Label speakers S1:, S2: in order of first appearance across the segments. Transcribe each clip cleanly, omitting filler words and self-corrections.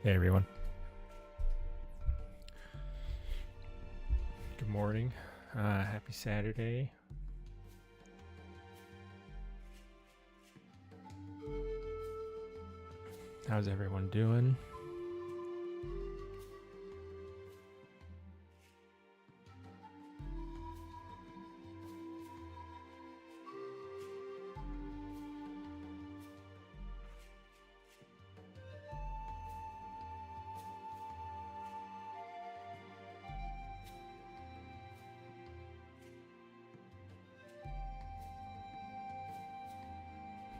S1: Hey everyone. Good morning. Happy Saturday. How's everyone doing?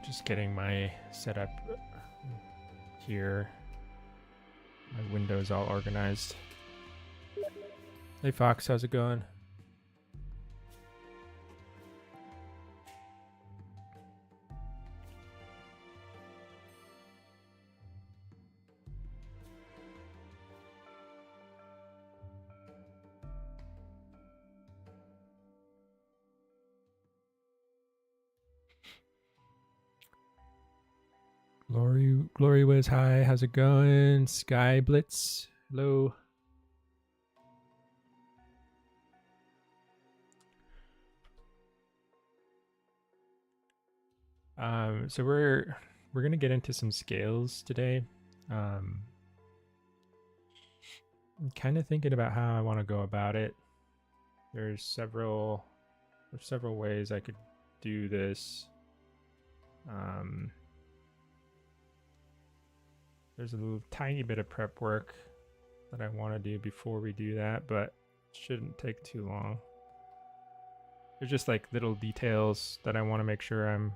S1: Just getting my setup here. My windows all organized. Hey Fox, how's it going? Glory was hi, how's it going? Sky Blitz, hello. So we're gonna get into some scales today. I'm kind of thinking about how I want to go about it. There's several ways I could do this. There's a little tiny bit of prep work that I want to do before we do that, but it shouldn't take too long. There's just like little details that I want to make sure I'm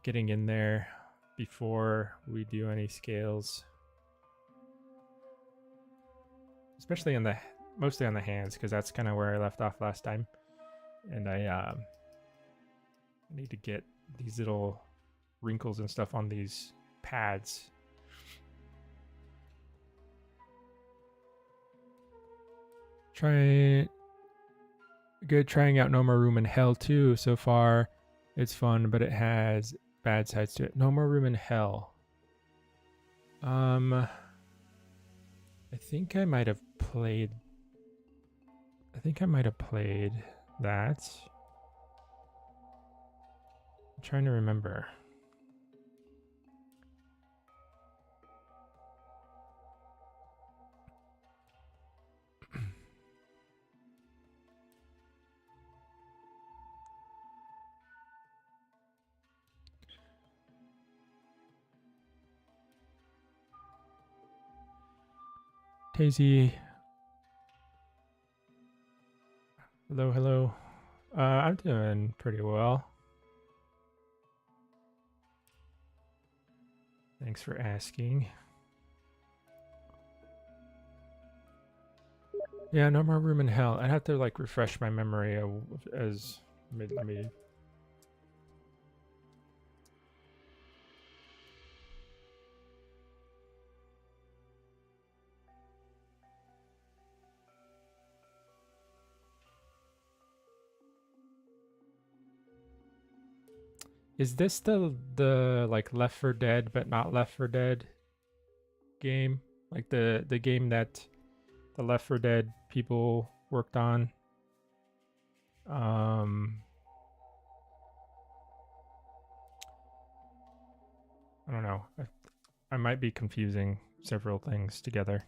S1: getting in there before we do any scales, especially mostly on the hands, because that's kind of where I left off last time, and I need to get these little wrinkles and stuff on these pads. Trying out No More Room in Hell too so far. It's fun, but it has bad sides to it. No More Room in Hell. I think I might have played that. I'm trying to remember. Daisy. Hello. I'm doing pretty well. Thanks for asking. Yeah, No More Room in Hell. I'd have to like refresh my memory as let me. Is this the like Left 4 Dead but not Left 4 Dead game? Like the game that the Left 4 Dead people worked on? I don't know. I might be confusing several things together.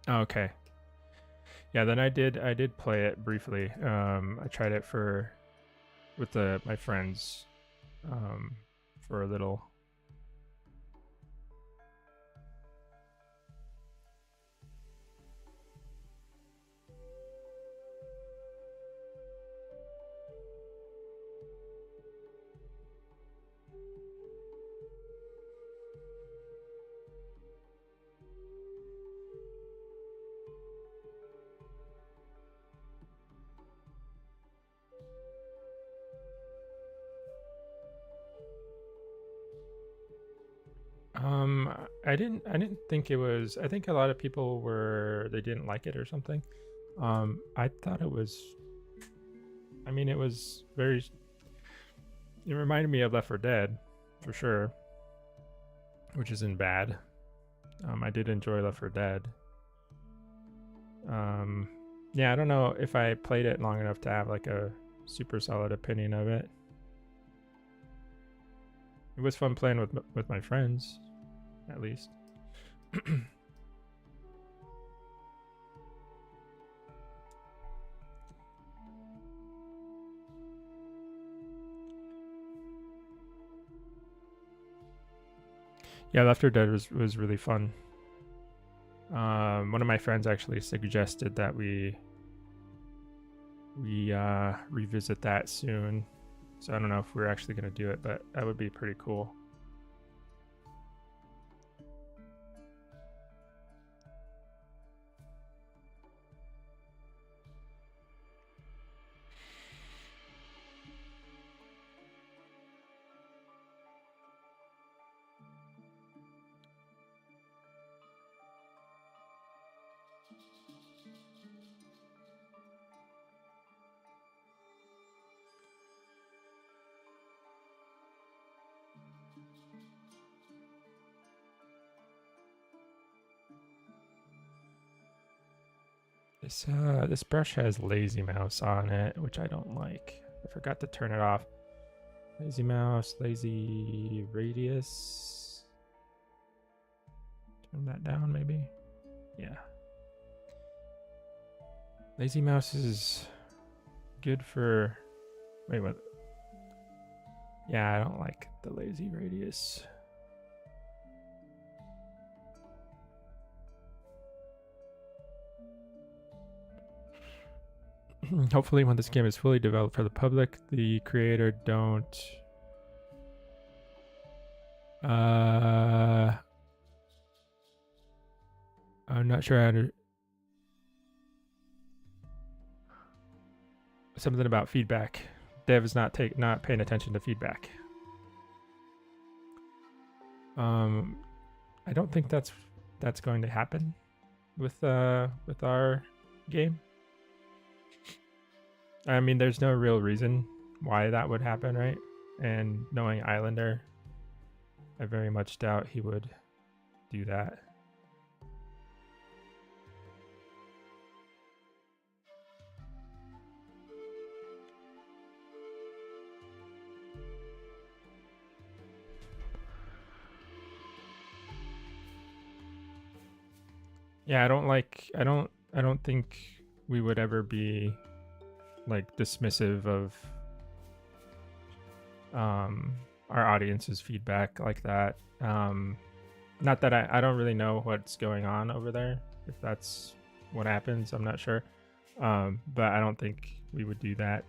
S1: Okay. Yeah, then I did play it briefly. I tried it with my friends for a little. didn't think it was. I think a lot of people they didn't like it or something. I thought it was. I mean, it was very. It reminded me of Left 4 Dead, for sure, which isn't bad. I did enjoy Left 4 Dead. Yeah, I don't know if I played it long enough to have like a super solid opinion of it. It was fun playing with my friends, at least. Yeah, Left 4 Dead was really fun. One of my friends actually suggested that we revisit that soon. So I don't know if we're actually going to do it, but that would be pretty cool. This brush has lazy mouse on it, which I don't like. I forgot to turn it off. Lazy mouse, lazy radius. Turn that down, maybe. Yeah. Lazy mouse is good for. Wait, what? Yeah, I don't like the lazy radius. Hopefully when this game is fully developed for the public, the creator don't I'm not sure how to something about feedback. Dev is not paying attention to feedback. I don't think that's going to happen with our game. I mean, there's no real reason why that would happen, right? And knowing Islander, I very much doubt he would do that. Yeah, I don't think we would ever be like dismissive of our audience's feedback like that. Not that I don't really know what's going on over there, if that's what happens, I'm not sure. But I don't think we would do that.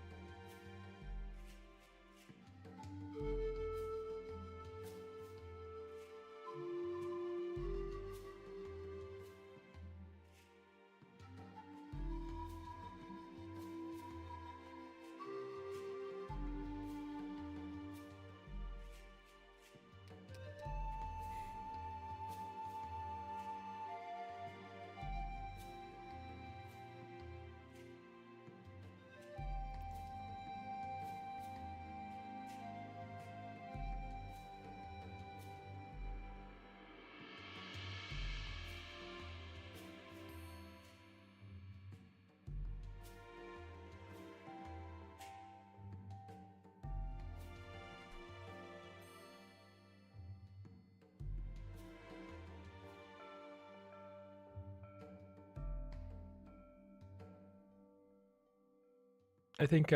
S1: I think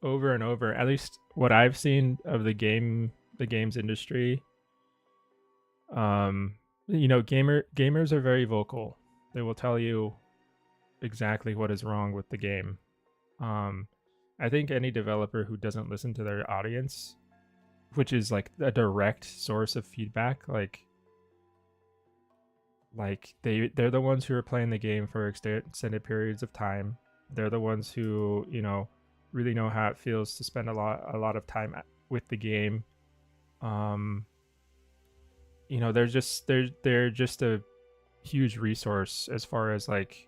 S1: over and over, at least what I've seen of the games industry, gamers are very vocal. They will tell you exactly what is wrong with the game. I think any developer who doesn't listen to their audience, which is like a direct source of feedback, like they're the ones who are playing the game for extended periods of time. They're the ones who, really know how it feels to spend a lot of time with the game. you know, they're just a huge resource as far as like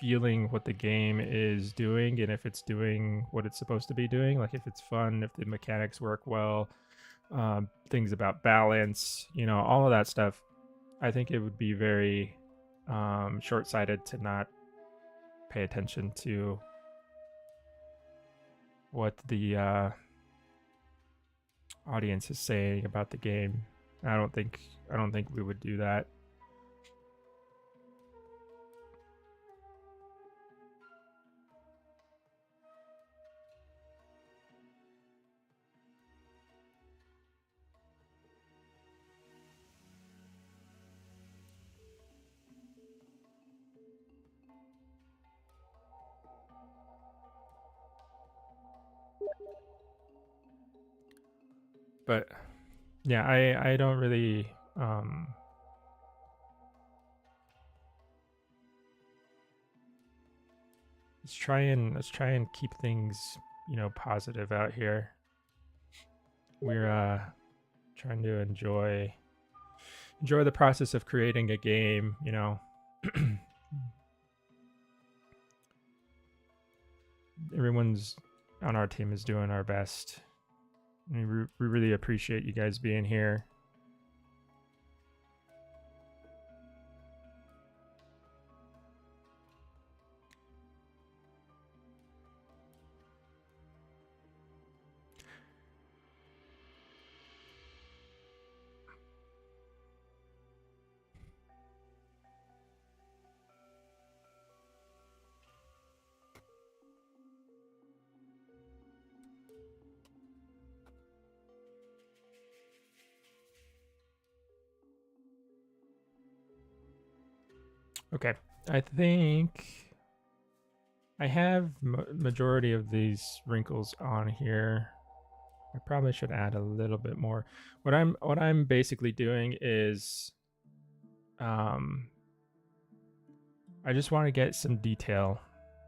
S1: feeling what the game is doing and if it's doing what it's supposed to be doing, like if it's fun, if the mechanics work well, things about balance, you know, all of that stuff. I think it would be very short-sighted to not pay attention to what the audience is saying about the game. I don't think we would do that. But yeah, I don't really let's try and keep things, you know, positive out here. We're trying to enjoy the process of creating a game, you know. Everyone's on our team is doing our best. We really appreciate you guys being here. Okay, I think I have majority of these wrinkles on here. I probably should add a little bit more. What I'm basically doing is I just want to get some detail,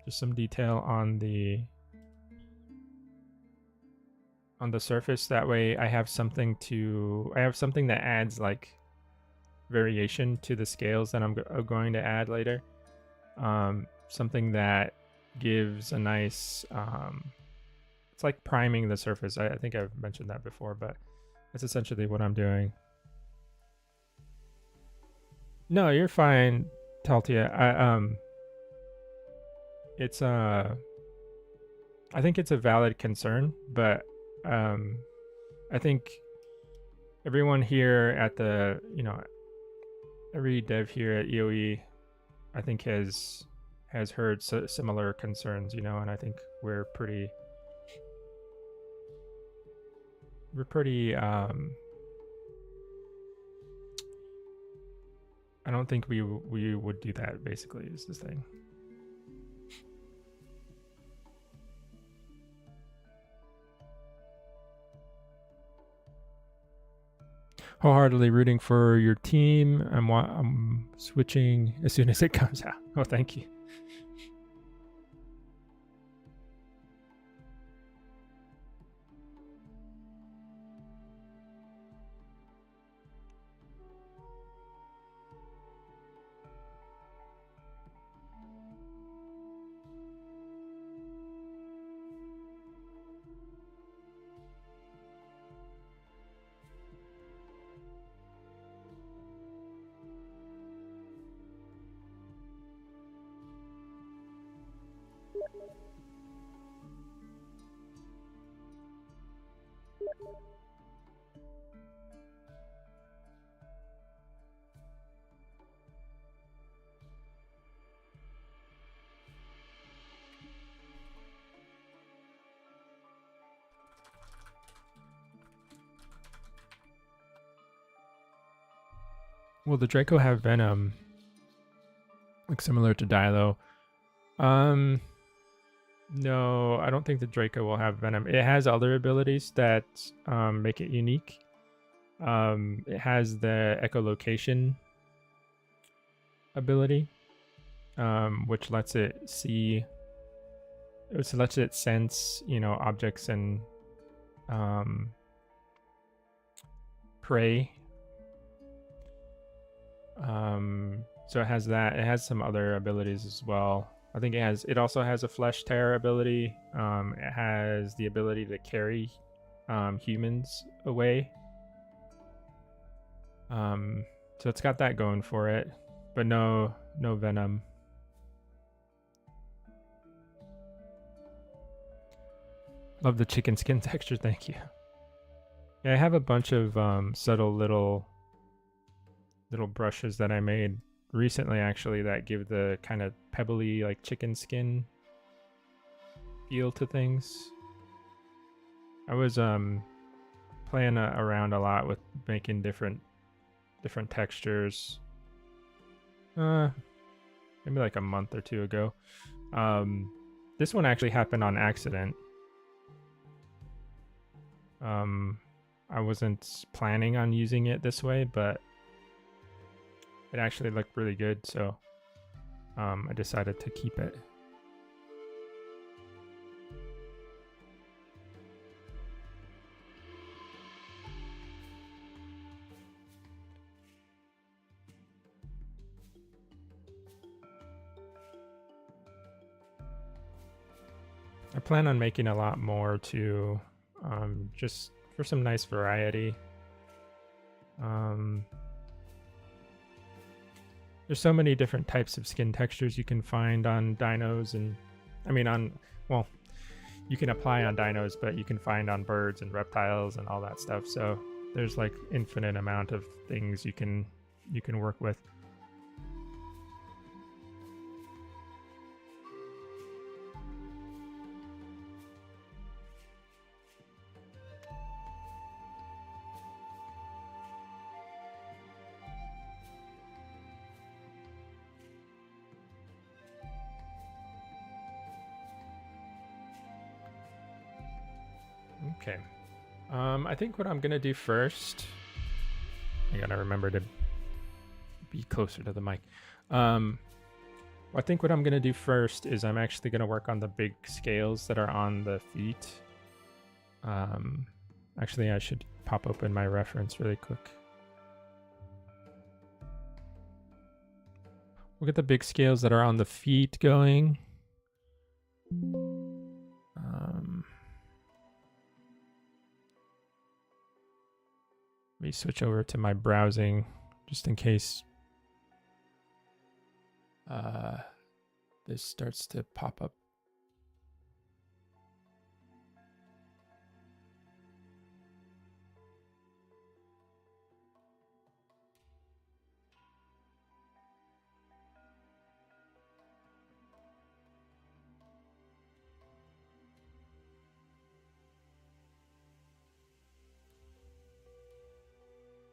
S1: just some detail on the surface. That way I have something that adds like variation to the scales that I'm going to add later. Something that gives a nice it's like priming the surface. I think I've mentioned that before, but that's essentially what I'm doing. No, you're fine, Taltia. It's I think it's a valid concern, but I think everyone here at the, you know, every dev here at EOE, I think has heard similar concerns, you know, and I think we're pretty I don't think we would do that, basically, is this thing. Wholeheartedly rooting for your team. I'm switching as soon as it comes out. Oh, thank you. Will the Draco have venom? Like similar to Dilo? No, I don't think the Draco will have venom. It has other abilities that make it unique. It has the echolocation ability, which lets it see, which lets it sense, you know, objects and prey So it has that. It has some other abilities as well. I think it also has a flesh tear ability. It has the ability to carry humans away. So it's got that going for it, but no venom. Love the chicken skin texture, thank you. Yeah, I have a bunch of subtle little brushes that I made recently, actually, that give the kind of pebbly, like chicken skin feel to things. I was playing around a lot with making different textures. Maybe like a month or two ago. This one actually happened on accident. I wasn't planning on using it this way, but it actually looked really good, so I decided to keep it. I plan on making a lot more too, just for some nice variety. There's so many different types of skin textures you can find on dinos, and I mean well, you can apply on dinos, but you can find on birds and reptiles and all that stuff. So there's like infinite amount of things you can work with. Okay. I think what I'm gonna do first, I gotta remember to be closer to the mic. I think what I'm gonna do first is I'm actually gonna work on the big scales that are on the feet. Actually, I should pop open my reference really quick. We'll get the big scales that are on the feet going. Let me switch over to my browsing just in case this starts to pop up.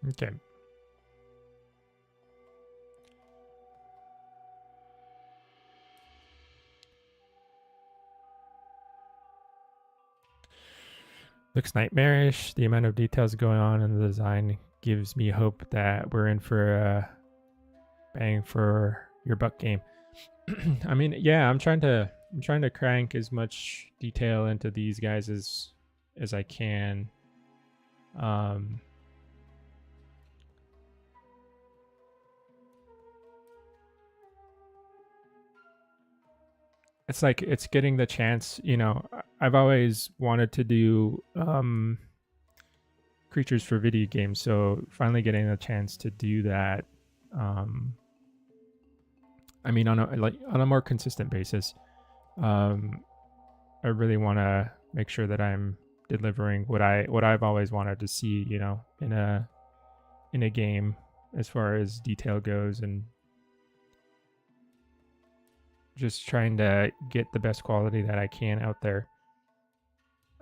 S1: Okay. Looks nightmarish. The amount of details going on in the design gives me hope that we're in for a bang for your buck game. I mean, yeah, I'm trying to crank as much detail into these guys as I can. It's like it's getting the chance, you know. I've always wanted to do creatures for video games, so finally getting a chance to do that. I mean, on a more consistent basis. I really want to make sure that I'm delivering what I've always wanted to see, you know, in a game as far as detail goes, and just trying to get the best quality that I can out there.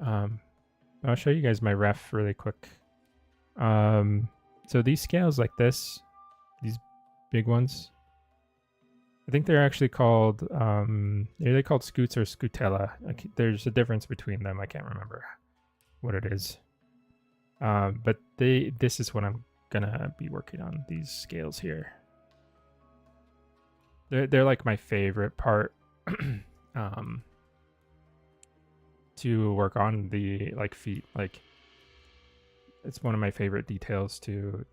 S1: I'll show you guys my ref really quick. So these scales like this, these big ones, I think they're actually called, are they called scoots or scutella? There's a difference between them. I can't remember what it is. But this is what I'm gonna be working on, these scales here. They're like my favorite part to work on, the like feet. Like it's one of my favorite details to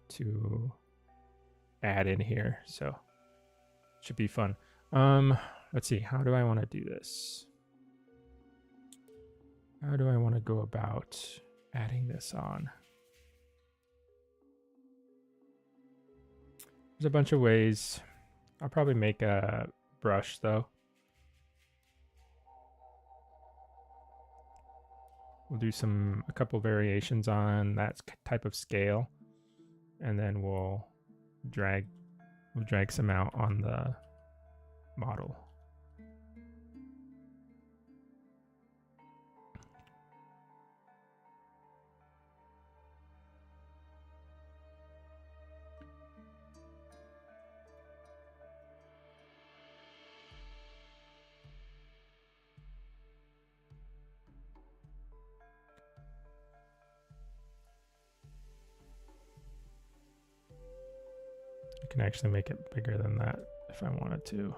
S1: add in here. So Should be fun. Let's see. How do I want to do this? How do I want to go about adding this on? There's a bunch of ways. I'll probably make a brush though. We'll do a couple variations on that type of scale, and then we'll drag some out on the model. I can actually make it bigger than that if I wanted to.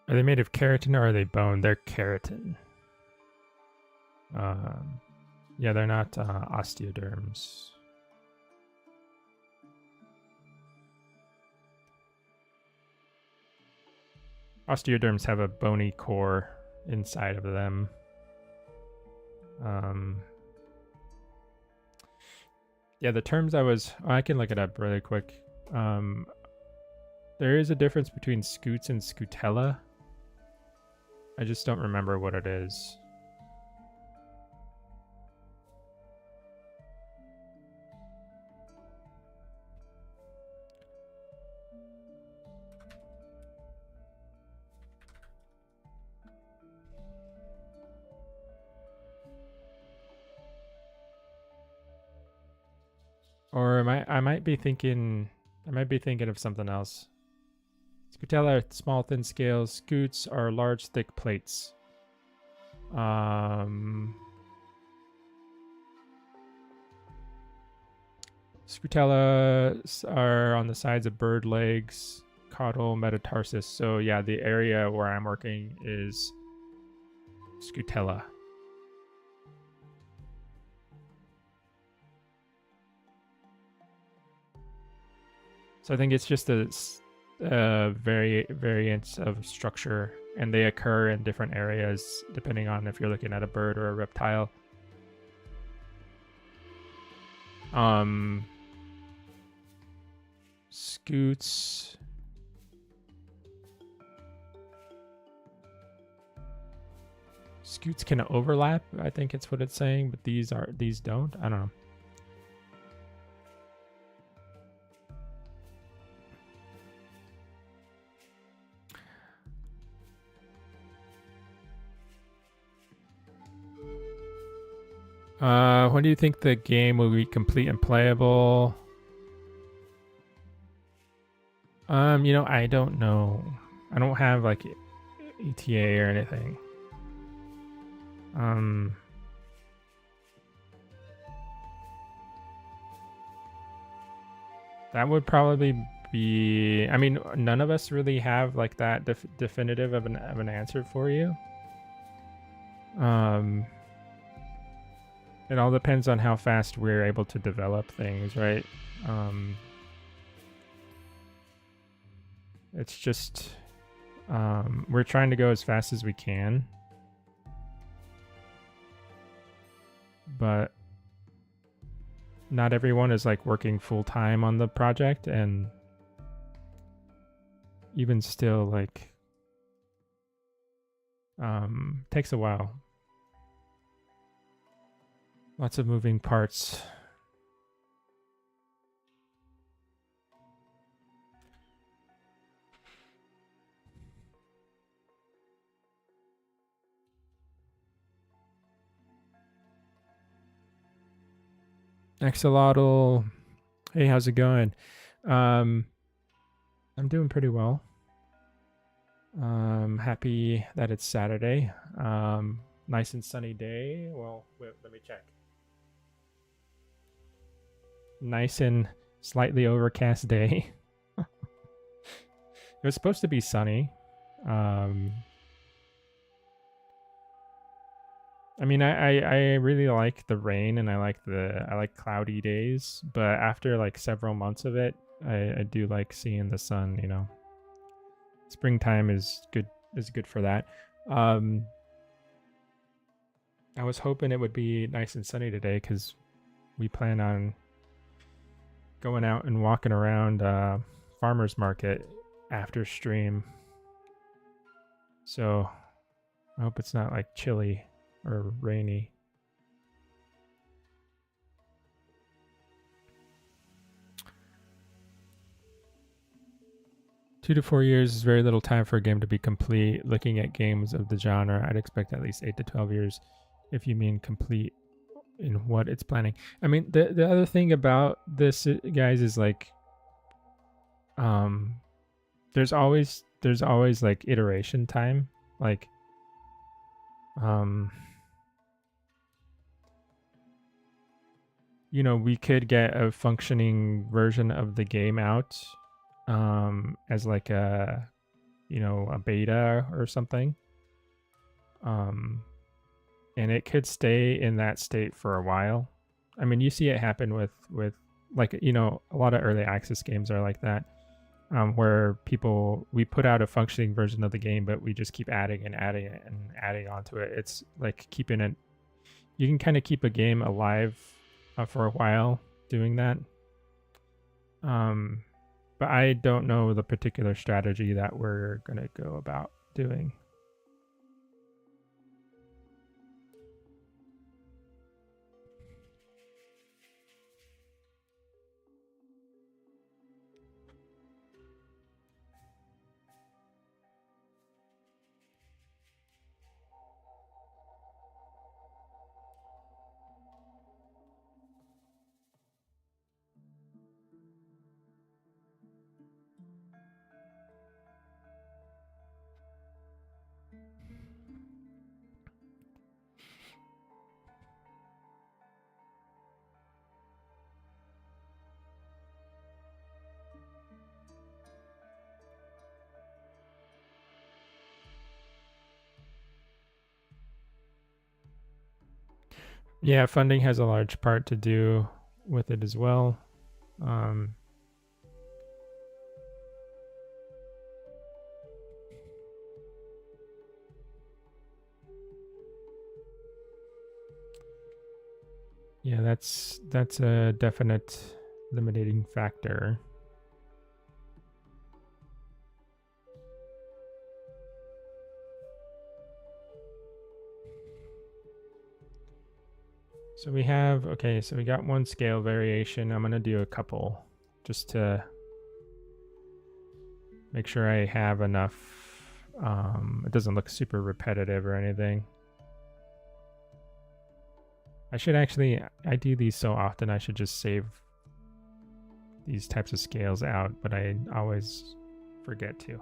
S1: Are they made of keratin or are they bone? They're keratin. Yeah, they're not osteoderms. Osteoderms have a bony core inside of them. Yeah, the terms I can look it up really quick. There is a difference between scutes and scutella. I just don't remember what it is. Or I might be thinking of something else. Scutella are small, thin scales. Scutes are large, thick plates. Scutella are on the sides of bird legs, caudal, metatarsus. So yeah, the area where I'm working is scutella. So I think it's just a variance of structure, and they occur in different areas depending on if you're looking at a bird or a reptile. Scutes. Scutes can overlap, I think it's what it's saying, but these don't. I don't know. When do you think the game will be complete and playable? I don't know. I don't have like ETA or anything. That would probably be, I mean, none of us really have like that definitive of an answer for you. It all depends on how fast we're able to develop things, right? It's just we're trying to go as fast as we can, but not everyone is like working full time on the project, and even still, like, takes a while. Lots of moving parts. Axolotl, hey, how's it going? I'm doing pretty well. Happy that it's Saturday. Nice and sunny day. Well, wait, let me check. Nice and slightly overcast day. It was supposed to be sunny. I mean, I really like the rain, and I like cloudy days, but after like several months of it, I do like seeing the sun, you know. Springtime is good for that. I was hoping it would be nice and sunny today because we plan on going out and walking around farmers market after stream. So I hope it's not like chilly or rainy. Two to 4 years is very little time for a game to be complete. Looking at games of the genre, I'd expect at least 8 to 12 years if you mean complete in what it's planning. I mean, the other thing about this, guys, is like there's always like iteration time. Like you know, we could get a functioning version of the game out as like a, you know, a beta or something, and it could stay in that state for a while. I mean, you see it happen with like, you know, a lot of early access games are like that, where we put out a functioning version of the game, but we just keep adding and adding it and adding onto it. It's like keeping it, you can kind of keep a game alive for a while doing that. But I don't know the particular strategy that we're going to go about doing. Yeah, funding has a large part to do with it as well. Yeah, that's a definite limiting factor. So we have, okay, so we got one scale variation. I'm going to do a couple just to make sure I have enough. It doesn't look super repetitive or anything. I should actually, I do these so often, I should just save these types of scales out, but I always forget to.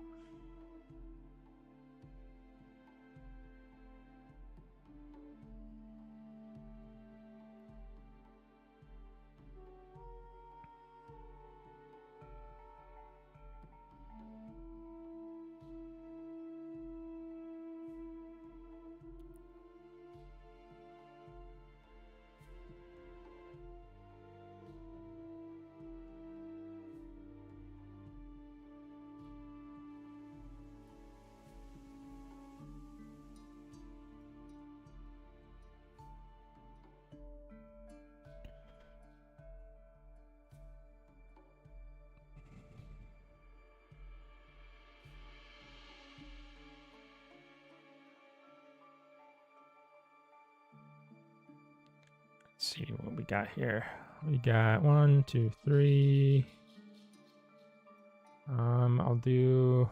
S1: see what we got here. We got 1, 2, 3. I'll do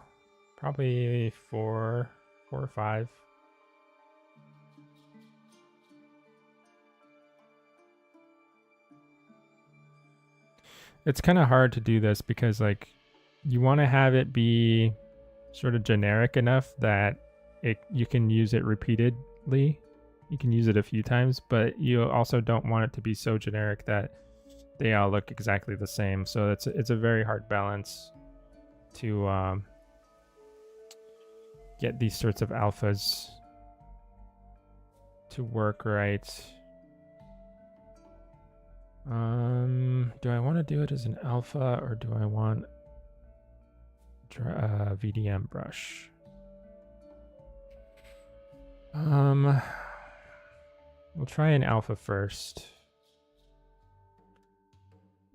S1: probably 4 or 5. It's kind of hard to do this because like you want to have it be sort of generic enough that you can use it repeatedly. You can use it a few times, but you also don't want it to be so generic that they all look exactly the same. So it's a very hard balance to get these sorts of alphas to work right. Do I want to do it as an alpha or do I want VDM brush? We'll try an alpha first.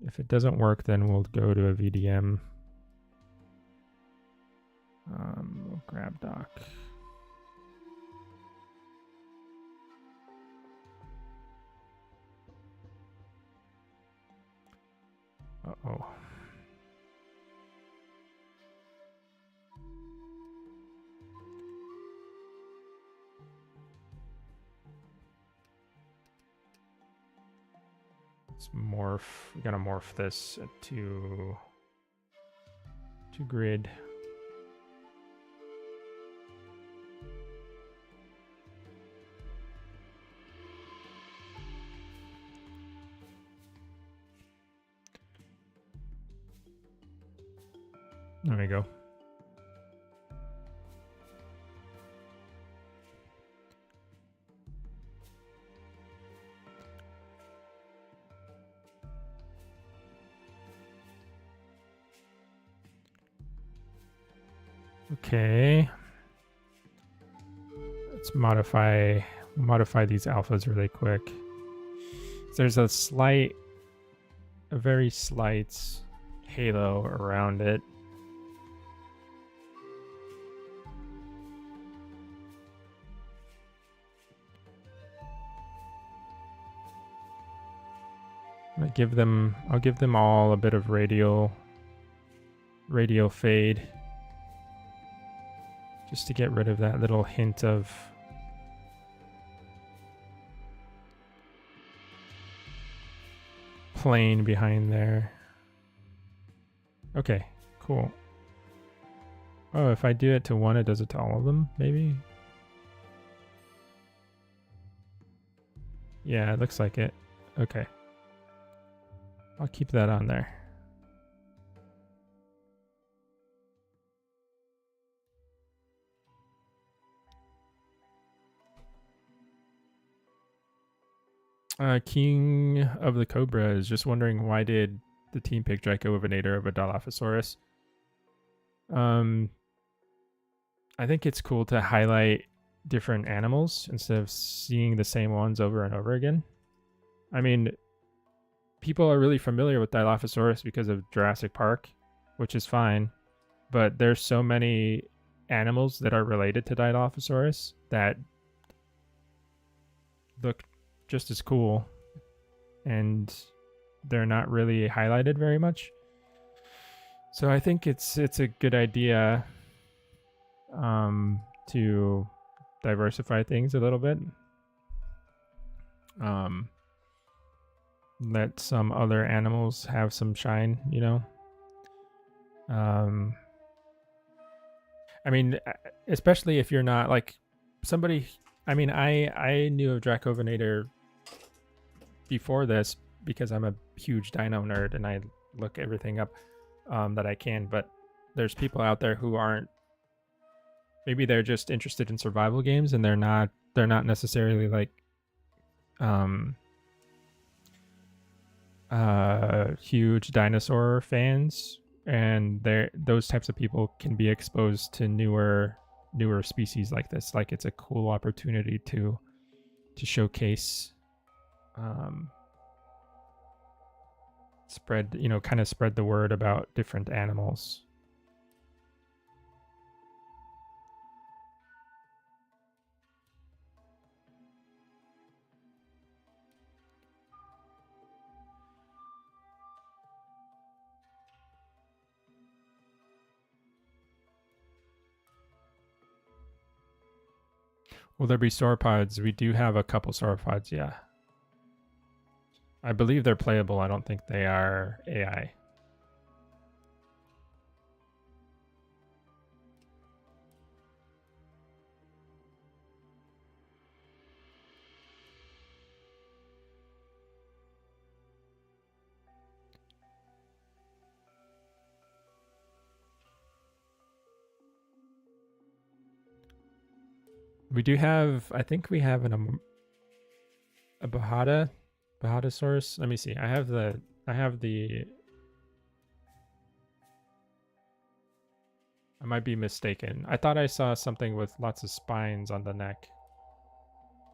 S1: If it doesn't work, then we'll go to a VDM. We'll grab doc. Uh-oh. Let's morph. We gotta morph this to grid. There we go. Okay. Let's modify these alphas really quick. There's a very slight halo around it. I'll give them all a bit of radial fade, just to get rid of that little hint of plane behind there. Okay, cool. Oh, if I do it to one, it does it to all of them, maybe? Yeah, it looks like it. Okay. I'll keep that on there. King of the Cobra is just wondering, why did the team pick Dracovenator over Dilophosaurus? I think it's cool to highlight different animals instead of seeing the same ones over and over again. I mean, people are really familiar with Dilophosaurus because of Jurassic Park, which is fine, but there's so many animals that are related to Dilophosaurus that look just as cool, and they're not really highlighted very much. So I think it's a good idea to diversify things a little bit. Let some other animals have some shine, you know. I mean, especially if you're not like somebody. I mean, I knew of Dracovenator before this because I'm a huge dino nerd and I look everything up that I can. But there's people out there who aren't. Maybe they're just interested in survival games and they're not necessarily like huge dinosaur fans, and those types of people can be exposed to newer species like this. Like, it's a cool opportunity to showcase, spread the word about different animals. Will there be sauropods? We do have a couple sauropods, yeah. I believe they're playable. I don't think they are AI. We do have, I think we have a Bahadasaurus. Let me see. I have the I might be mistaken. I thought I saw something with lots of spines on the neck.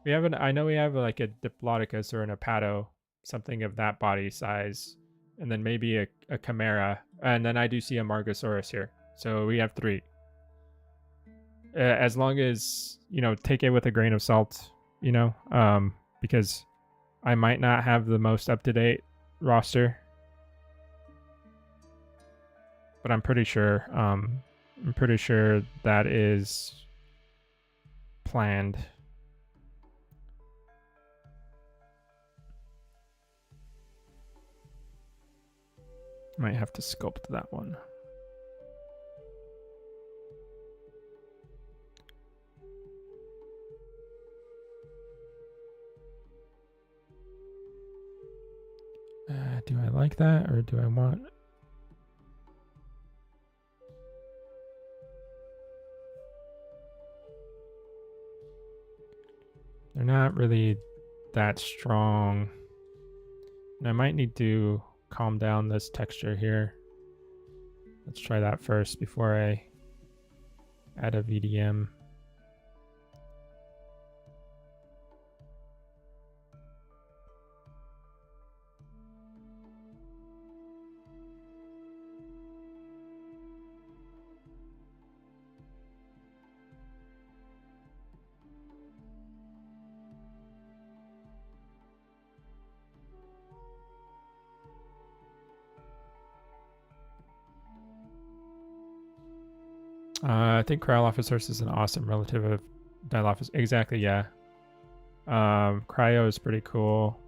S1: We have I know we have like a Diplodocus or an Apado, something of that body size, and then maybe a Chimera, and then I do see a Margosaurus here. So we have 3. As long as, you know, take it with a grain of salt, you know, because I might not have the most up-to-date roster, but I'm pretty sure that is planned. Might have to sculpt that one. Do I like that, or do I want... They're not really that strong. And I might need to calm down this texture here. Let's try that first before I add a VDM. I think Cryolophosaurus is an awesome relative of Dilophosaurus. Exactly, yeah. Cryo is pretty cool.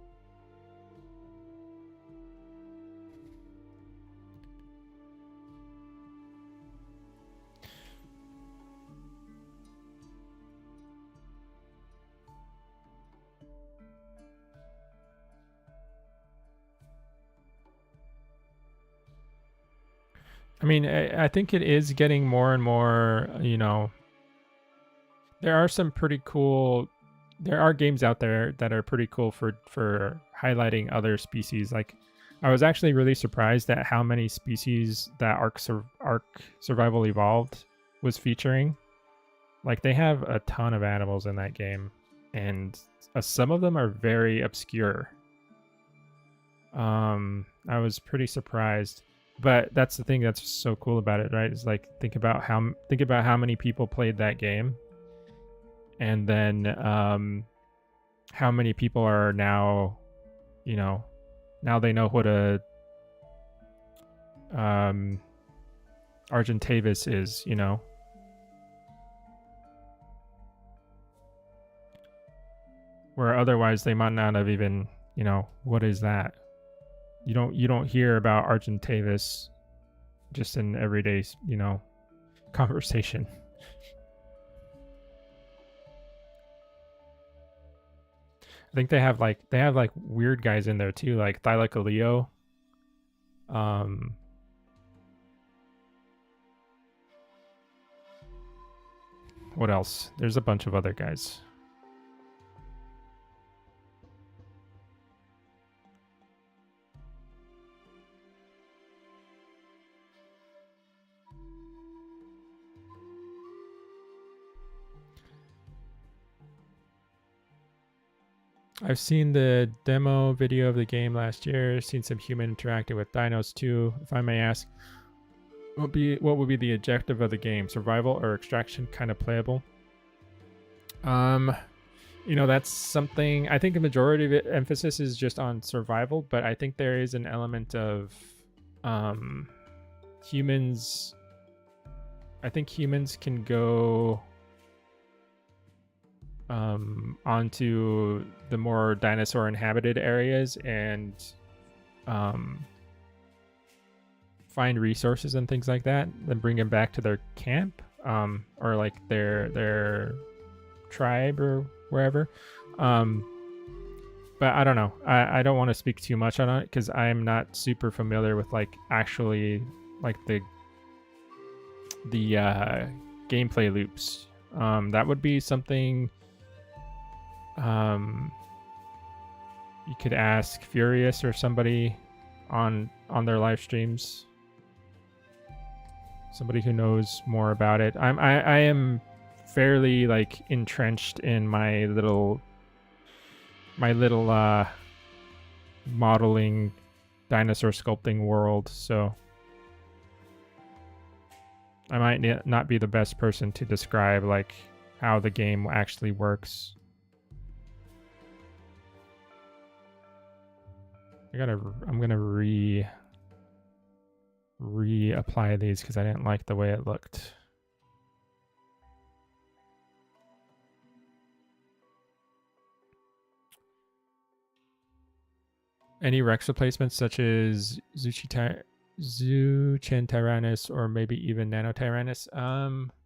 S1: I mean, I think it is getting more and more, you know, there are some pretty cool, there are games out there that are pretty cool for highlighting other species. Like, I was actually really surprised at how many species that Ark Survival Evolved was featuring. Like, they have a ton of animals in that game, and some of them are very obscure. I was pretty surprised. But that's the thing that's so cool about it, right? Is like think about how many people played that game, and then how many people are now, you know, now they know what a Argentavis is, you know. Where otherwise they might not have even, you know, what is that? You don't hear about Argentavis just in everyday, you know, conversation. I think they have like weird guys in there too, like Thylacoleo. What else? There's a bunch of other guys. I've seen the demo video of the game last year, seen some human interacting with dinos too. If I may ask, what would be the objective of the game? Survival or extraction, kind of playable? You know, that's something, I think the majority of emphasis is just on survival, but I think there is an element of humans. I think humans can go onto the more dinosaur inhabited areas and find resources and things like that, then bring them back to their camp, or like their tribe or wherever. But I don't know. I don't want to speak too much on it because I'm not super familiar with like actually like the gameplay loops. That would be something you could ask Furious or somebody on their live streams. Somebody who knows more about it. I am fairly like entrenched in my little modeling dinosaur sculpting world, so I might not be the best person to describe like how the game actually works. I'm gonna reapply these because I didn't like the way it looked. Any Rex replacements such as Zuchentyranus or maybe even Nanotyrannus?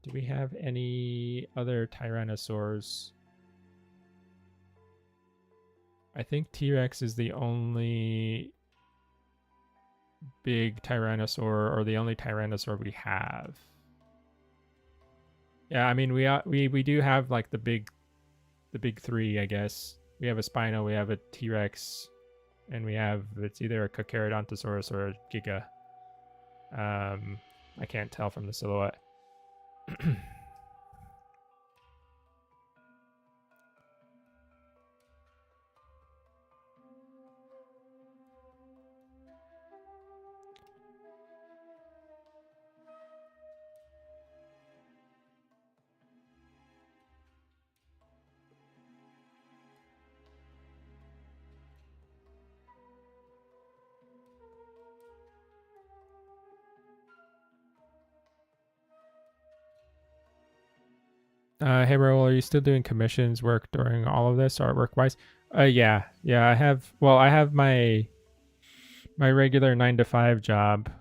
S1: Do we have any other Tyrannosaurs? I think T-Rex is the only big Tyrannosaur, or the only Tyrannosaur we have. Yeah, I mean we do have like the big three, I guess. We have a Spino, we have a T-Rex, and we have, it's either a Carcharodontosaurus or a Giga. I can't tell from the silhouette. Hey Raul, are you still doing commissions work during all of this, artwork wise? Yeah, I have. Well, I have my regular 9 to 5 job,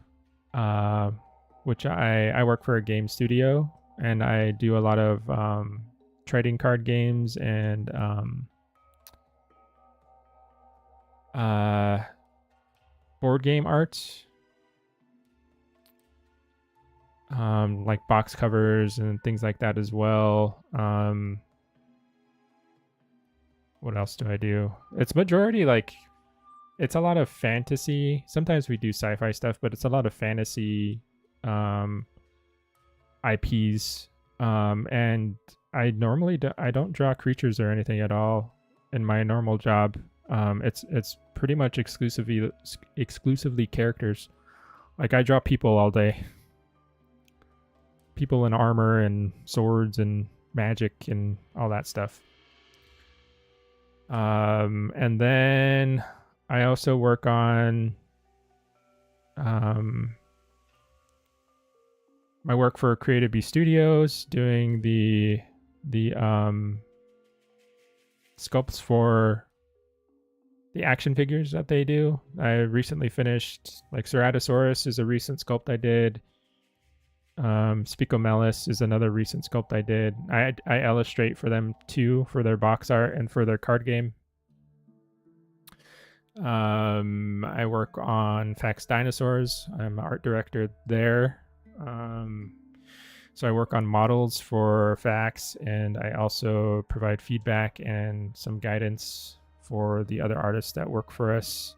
S1: which I work for a game studio, and I do a lot of trading card games and board game art. Like box covers and things like that as well. What else do I do? It's majority like, it's a lot of fantasy. Sometimes we do sci-fi stuff, but it's a lot of fantasy IPs. And I normally I don't draw creatures or anything at all in my normal job. It's pretty much exclusively characters. Like I draw people all day. People in armor and swords and magic and all that stuff. And then I also work on my work for Creative Bee Studios, doing the sculpts for the action figures that they do. I recently finished, like Ceratosaurus is a recent sculpt I did. Spicomelis is another recent sculpt I did. I illustrate for them too, for their box art and for their card game. I work on Fax Dinosaurs. I'm art director there. So I work on models for Fax, and I also provide feedback and some guidance for the other artists that work for us.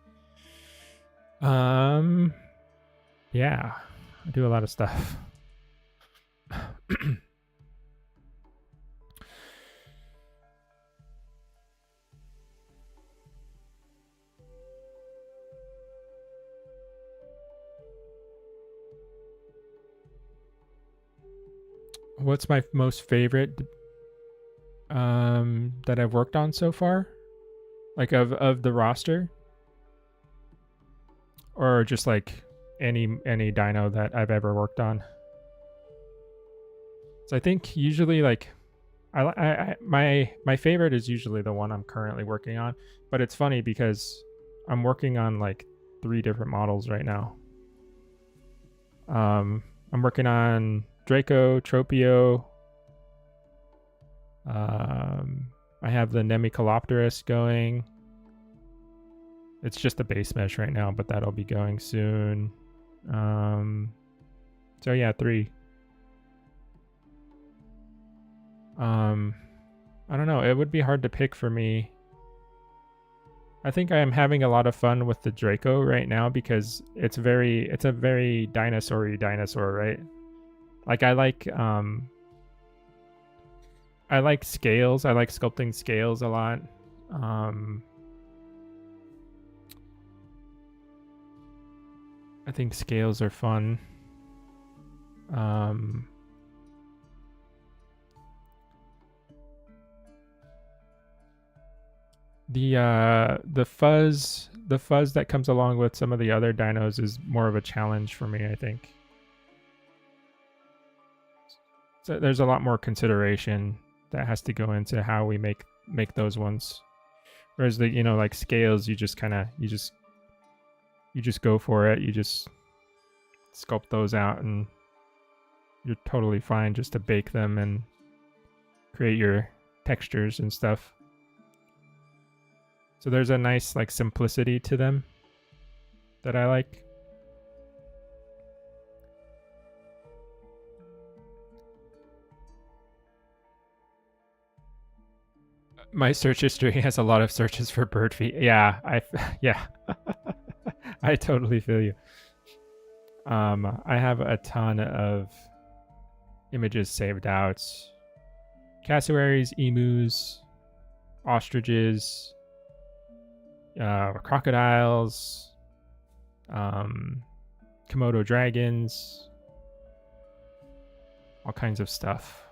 S1: Yeah, I do a lot of stuff. What's my most favorite that I've worked on so far? Like of the roster? Or just like any dino that I've ever worked on? So I think usually like My favorite is usually the one I'm currently working on, but it's funny because I'm working on like 3 different models right now. I'm working on Draco, Tropio. I have the Nemicolopterus going. It's just a base mesh right now, but that'll be going soon. So yeah, 3. I don't know. It would be hard to pick for me. I think I am having a lot of fun with the Draco right now because it's a very dinosaur-y dinosaur, right? Like I like scales. I like sculpting scales a lot. I think scales are fun. The fuzz that comes along with some of the other dinos is more of a challenge for me, I think. So there's a lot more consideration that has to go into how we make those ones. Whereas the, you know, like scales, you just go for it. You just sculpt those out and you're totally fine just to bake them and create your textures and stuff. So there's a nice like simplicity to them that I like. My search history has a lot of searches for bird feet. Yeah, I totally feel you. I have a ton of images saved out. Cassowaries, emus, ostriches, crocodiles, Komodo dragons, all kinds of stuff.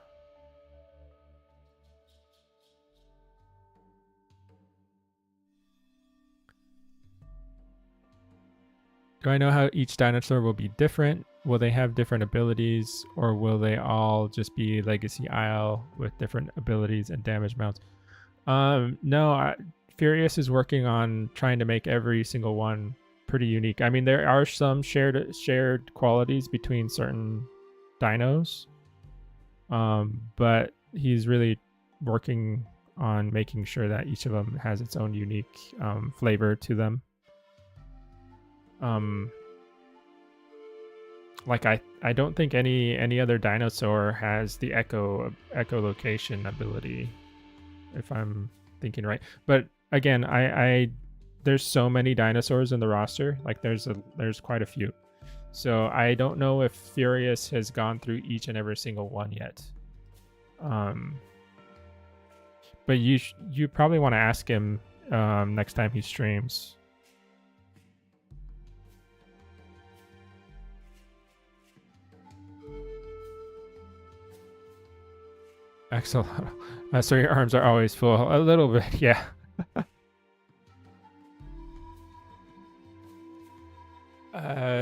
S1: Do I know how each dinosaur will be different? Will they have different abilities, or will they all just be Legacy Isle with different abilities and damage mounts? No, Furious is working on trying to make every single one pretty unique. I mean, there are some shared qualities between certain dinos, but he's really working on making sure that each of them has its own unique flavor to them. Like I don't think any other dinosaur has the echolocation ability, if I'm thinking right. But again, I there's so many dinosaurs in the roster. Like there's quite a few. So I don't know if Furious has gone through each and every single one yet. But you probably want to ask him next time he streams. Excellent. So your arms are always full. A little bit, yeah.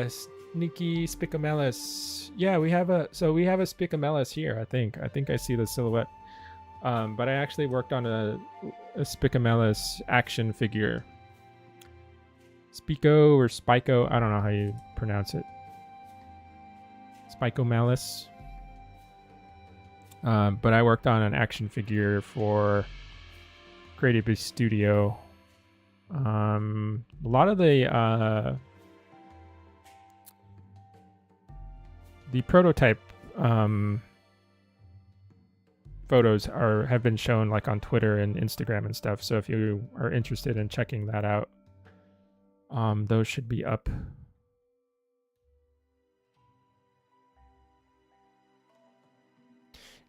S1: Sneaky Spicamellis. Yeah, we have a Spicamellis here, I think. I think I see the silhouette. But I actually worked on a Spicamellis action figure. Spico or Spico, I don't know how you pronounce it. Spicomellis. But I worked on an action figure for Creative Studio. A lot of the prototype photos have been shown like on Twitter and Instagram and stuff. So if you are interested in checking that out, those should be up.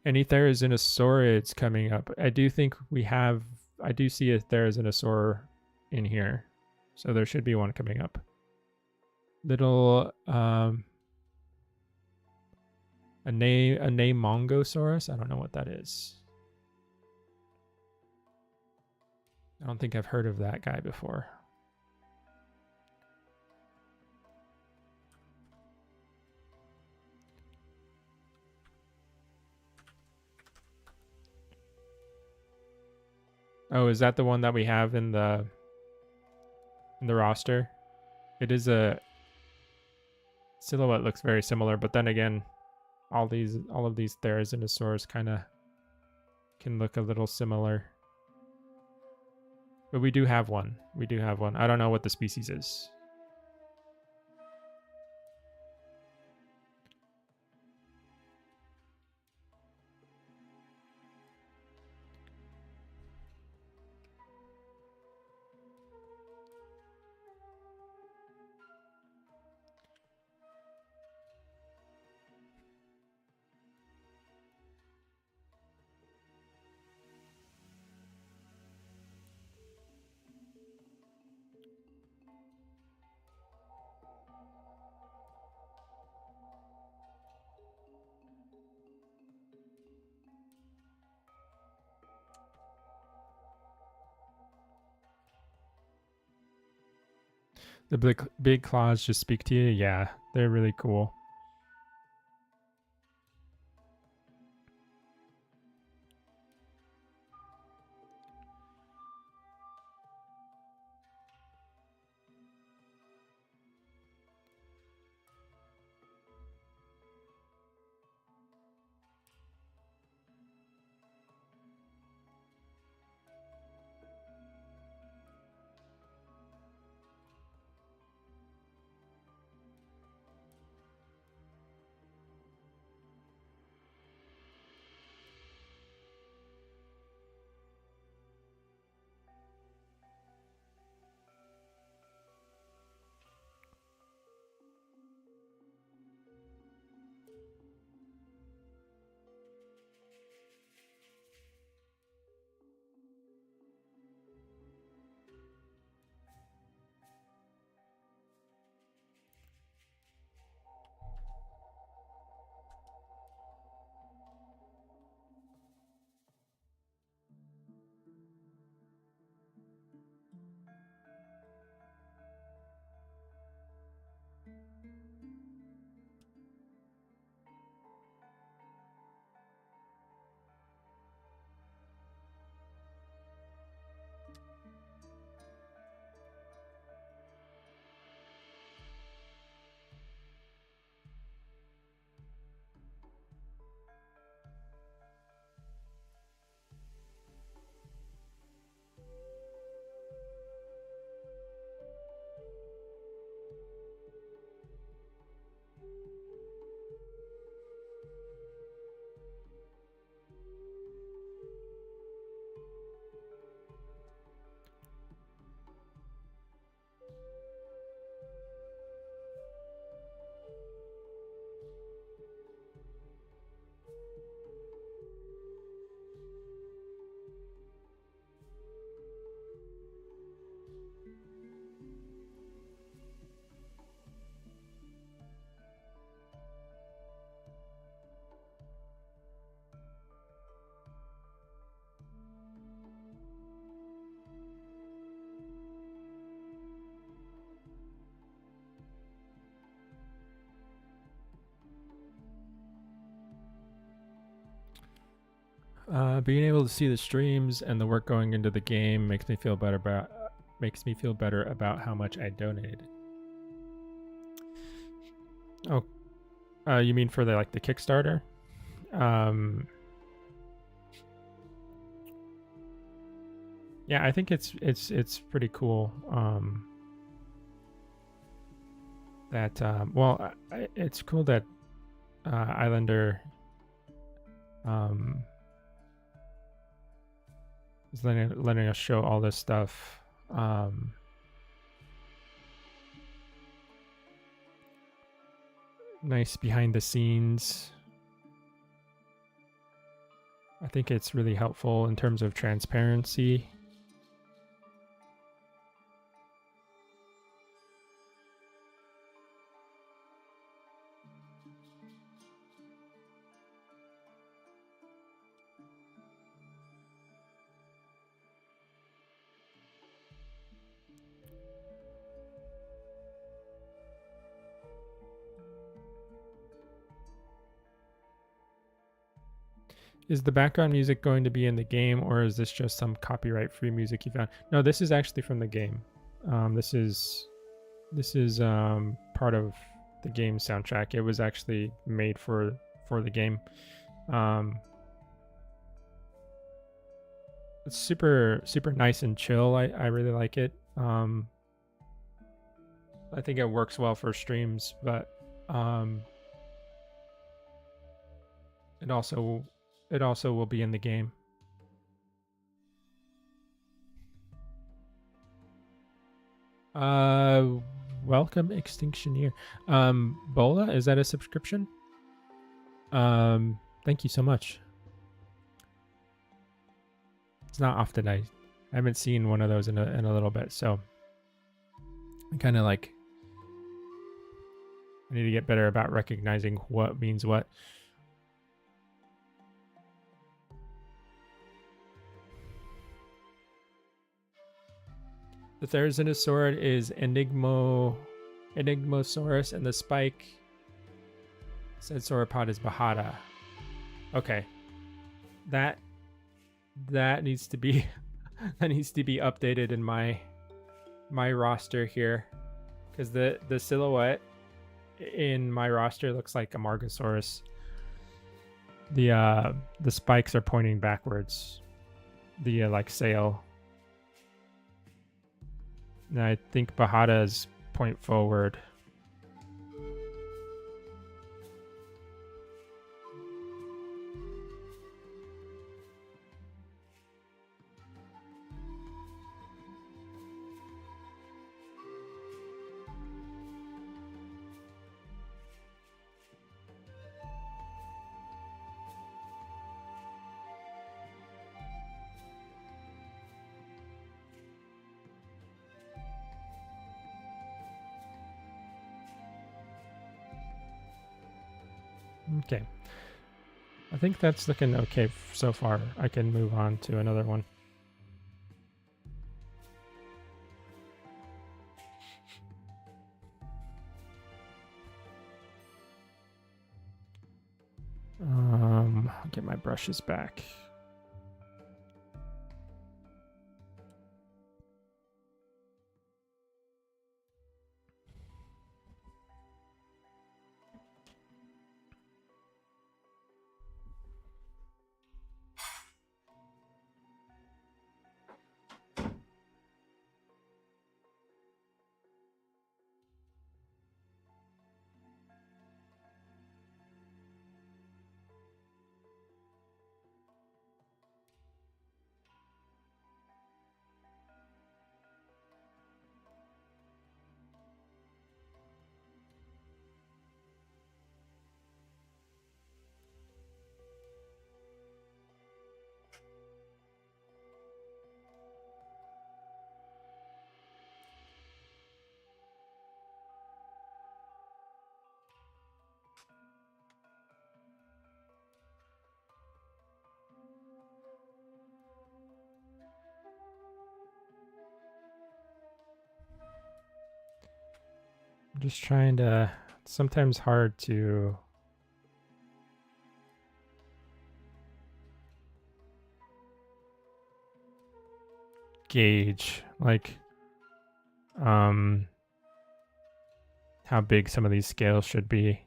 S1: Any Therizinosaurids coming up? I do think I do see a Therizinosaur in here. So there should be one coming up. Little a Mongosaurus. I don't know what that is. I don't think I've heard of that guy before. Oh, is that the one that we have in the roster? It is a silhouette, looks very similar, but then again, all of these therizinosaurs kind of can look a little similar. But we do have one. We do have one. I don't know what the species is. The big claws just speak to you. Yeah, they're really cool. Being able to see the streams and the work going into the game makes me feel better about how much I donated. Oh, you mean for the Kickstarter? Yeah, I think it's pretty cool. It's cool that Islander is letting us show all this stuff. Nice behind the scenes. I think it's really helpful in terms of transparency. Is the background music going to be in the game, or is this just some copyright-free music you found? No, this is actually from the game. This is part of the game soundtrack. It was actually made for the game. It's super nice and chill. I really like it. I think it works well for streams, but it also will be in the game. Welcome Extinctioneer. Bola, is that a subscription? Thank you so much. It's not often I haven't seen one of those in a little bit, so I kind of like, I need to get better about recognizing what means what. The Therizinosaur is Enigmosaurus, and the spike said sauropod is Bahada. Okay, that needs to be that needs to be updated in my roster here, because the silhouette in my roster looks like Amargasaurus. The spikes are pointing backwards. The like sail. And I think Bahada's point forward. Okay, I think that's looking okay so far. I can move on to another one. I'll get my brushes back. I'm just trying to, it's sometimes hard to gauge like how big some of these scales should be.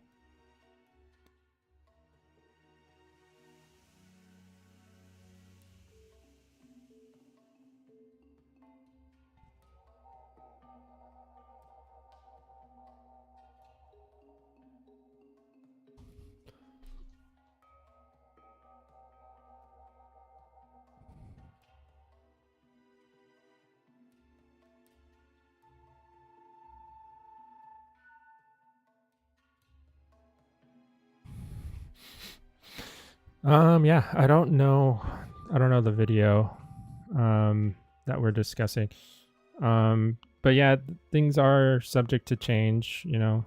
S1: Yeah, I don't know the video that we're discussing. But yeah, things are subject to change, you know.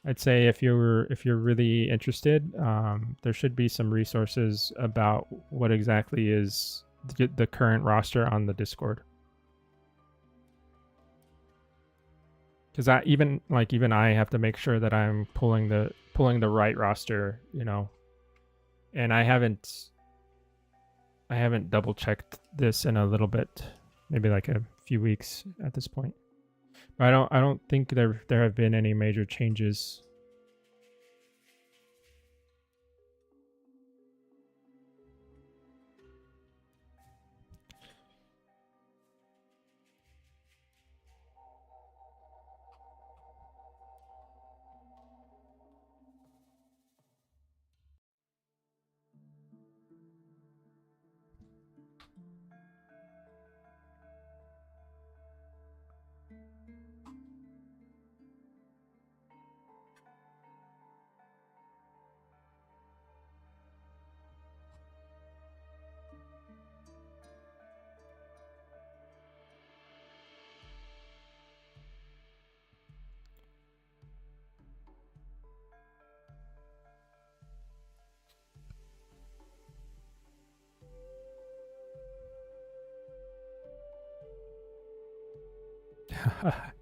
S1: I'd say if you're really interested, there should be some resources about what exactly is the current roster on the Discord. Because even I have to make sure that I'm pulling the right roster, you know. And I haven't double checked this in a little bit, maybe like a few weeks at this point. But I don't think there have been any major changes.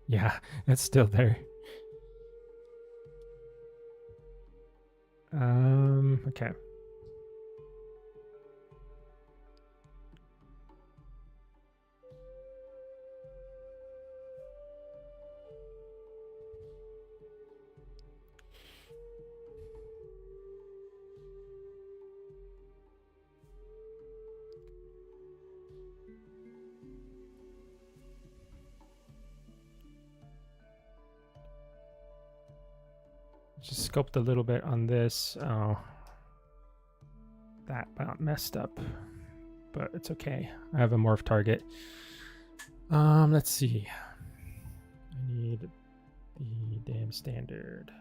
S1: Yeah, it's still there. Okay. Just sculpt a little bit on this. Oh, that about messed up, but it's okay. I have a morph target. Let's see. I need the damn standard.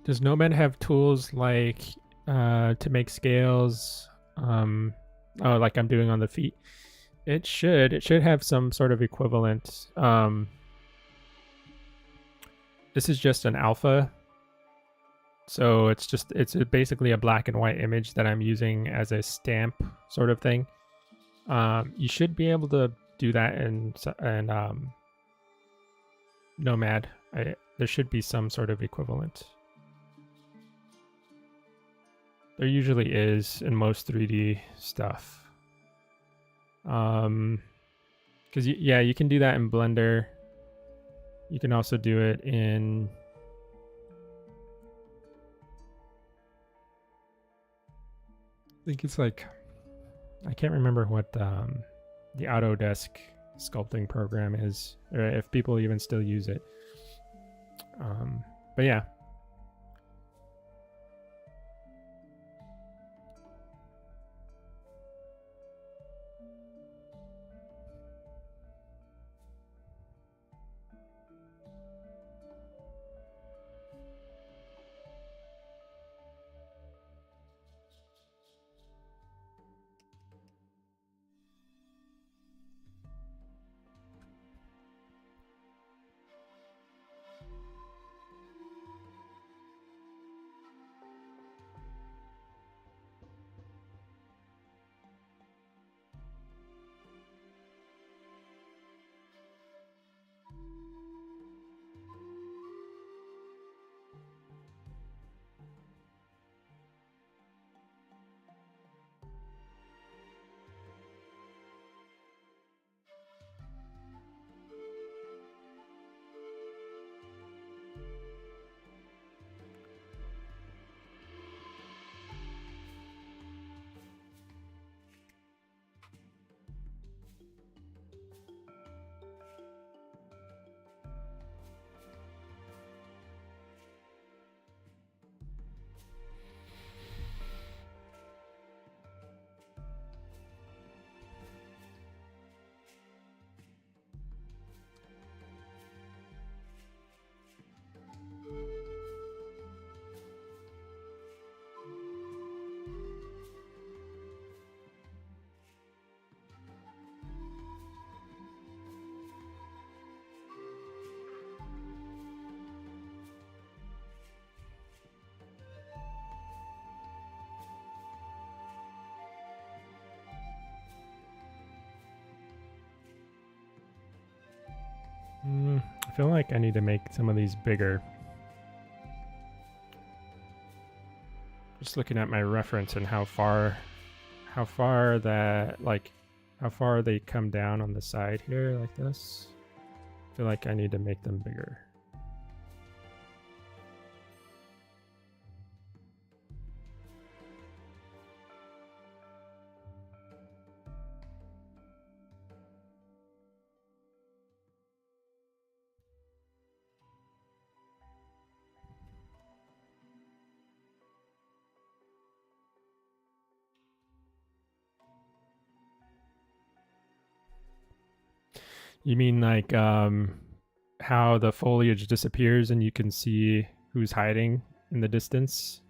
S1: Does Nomad have tools like to make scales? Oh, like I'm doing on the feet. It should have some sort of equivalent. This is just an alpha, so it's basically a black and white image that I'm using as a stamp sort of thing. You should be able to do that in Nomad. There should be some sort of equivalent. There usually is in most 3D stuff. Because yeah, you can do that in Blender. You can also do it in I think it's like I can't remember what the Autodesk sculpting program is, or if people even still use it. But yeah. I feel like I need to make some of these bigger. Just looking at my reference and how far that, like, how far they come down on the side here like this. I feel like I need to make them bigger. You mean like how the foliage disappears and you can see who's hiding in the distance?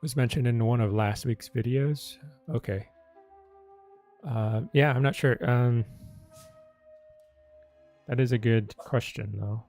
S1: Was mentioned in one of last week's videos. Okay. Yeah, I'm not sure. That is a good question, though.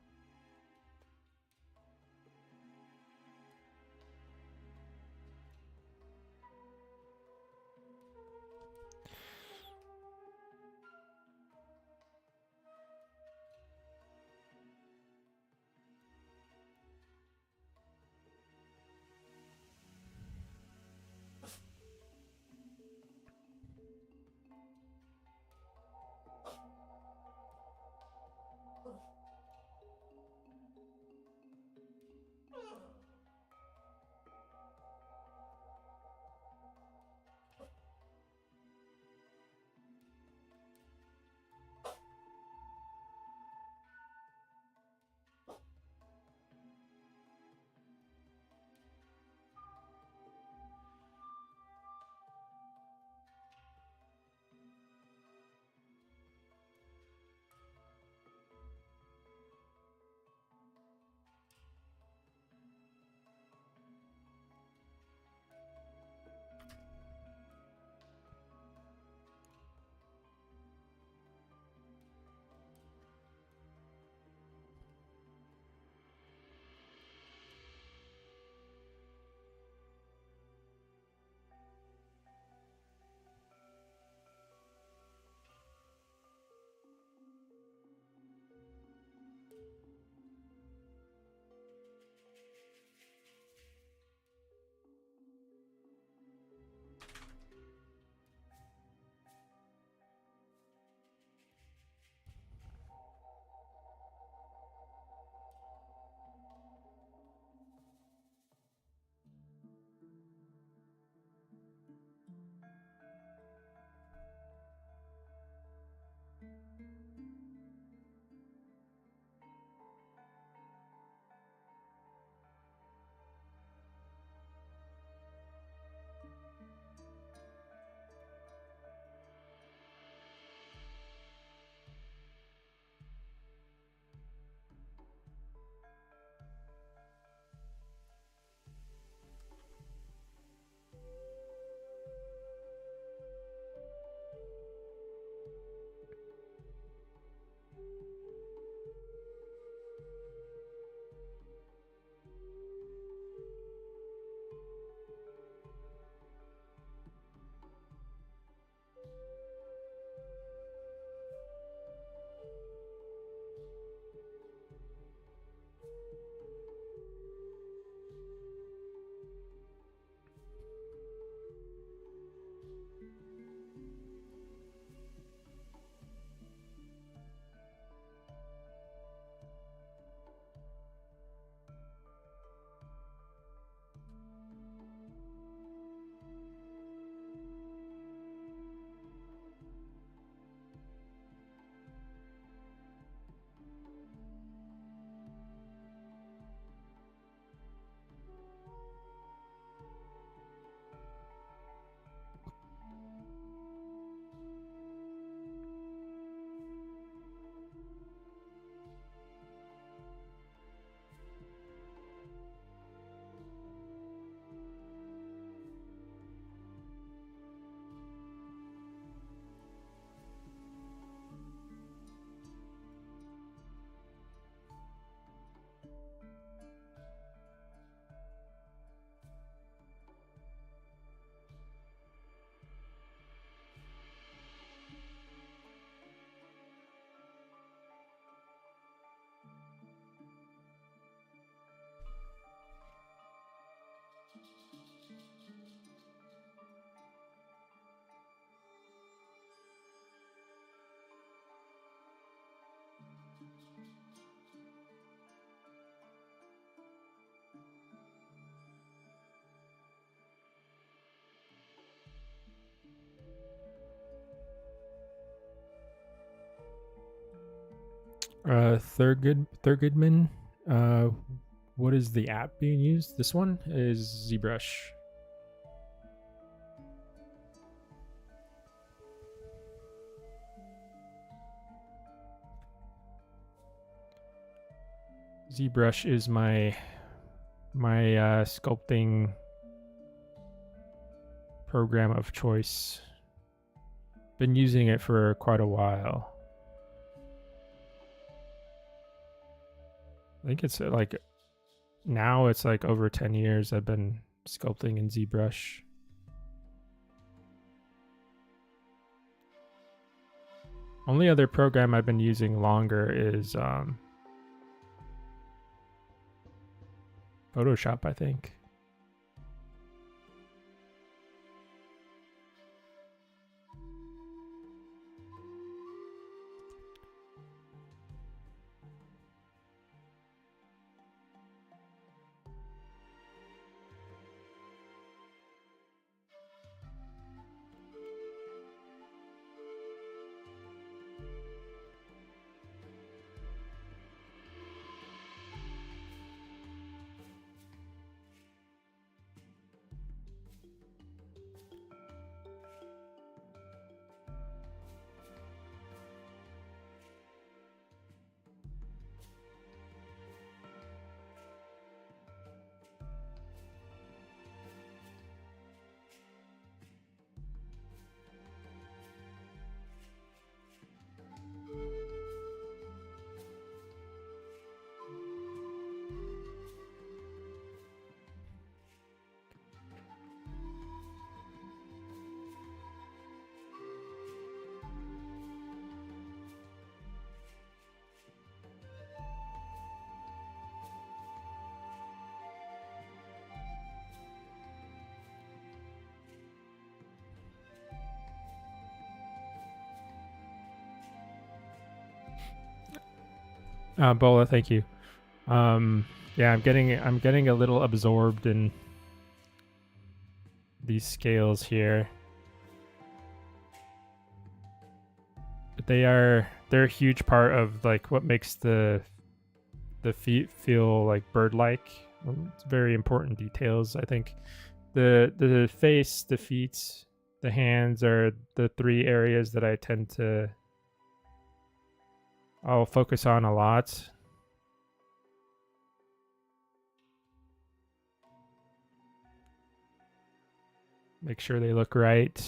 S1: Thurgoodman. What is the app being used? This one is ZBrush. ZBrush is my sculpting program of choice. Been using it for quite a while. I think it's like now it's like over 10 years I've been sculpting in ZBrush. Only other program I've been using longer is Photoshop, I think. Bola, thank you. Yeah, I'm getting a little absorbed in these scales here. But they're a huge part of like what makes the feet feel like bird-like. It's very important details. I think the face, the feet, the hands are the three areas that I tend to I'll focus on a lot. Make sure they look right.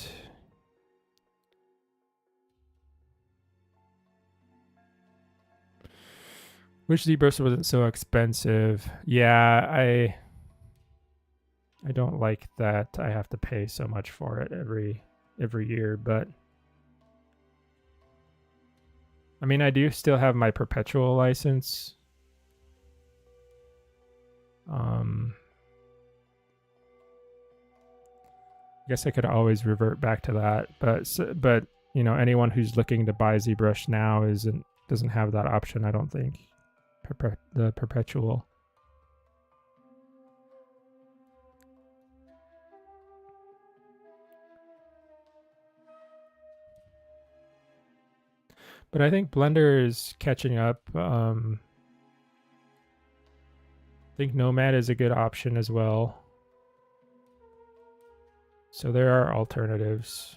S1: Wish ZBrush wasn't so expensive. Yeah, I don't like that I have to pay so much for it every year, but I mean, I do still have my perpetual license. I guess I could always revert back to that, but you know, anyone who's looking to buy ZBrush now doesn't have that option, I don't think. The perpetual. But I think Blender is catching up. I think Nomad is a good option as well. So there are alternatives.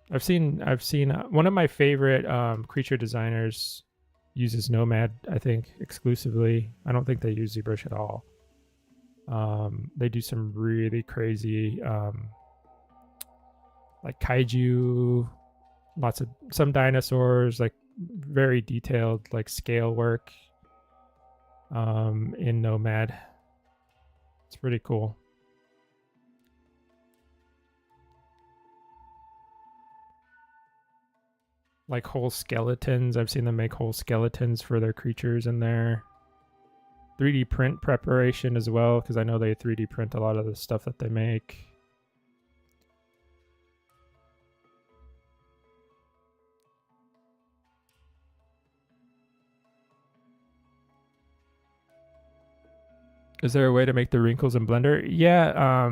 S1: I've seen one of my favorite creature designers uses Nomad, I think, exclusively. I don't think they use ZBrush at all. They do some really crazy like kaiju, some dinosaurs, like very detailed like scale work in Nomad. It's pretty cool. Like whole skeletons. I've seen them make whole skeletons for their creatures in there. 3D print preparation as well, because I know they 3D print a lot of the stuff that they make. Is there a way to make the wrinkles in Blender? Yeah,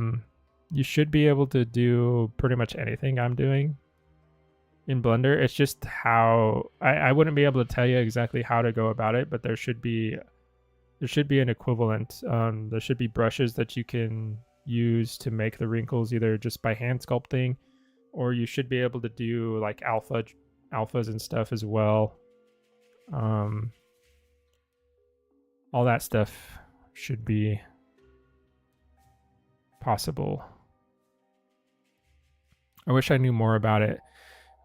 S1: you should be able to do pretty much anything I'm doing. in Blender. It's just how I wouldn't be able to tell you exactly how to go about it, but there should be an equivalent. There should be brushes that you can use to make the wrinkles either just by hand sculpting, or you should be able to do like alphas and stuff as well. All that stuff should be possible. I wish I knew more about it,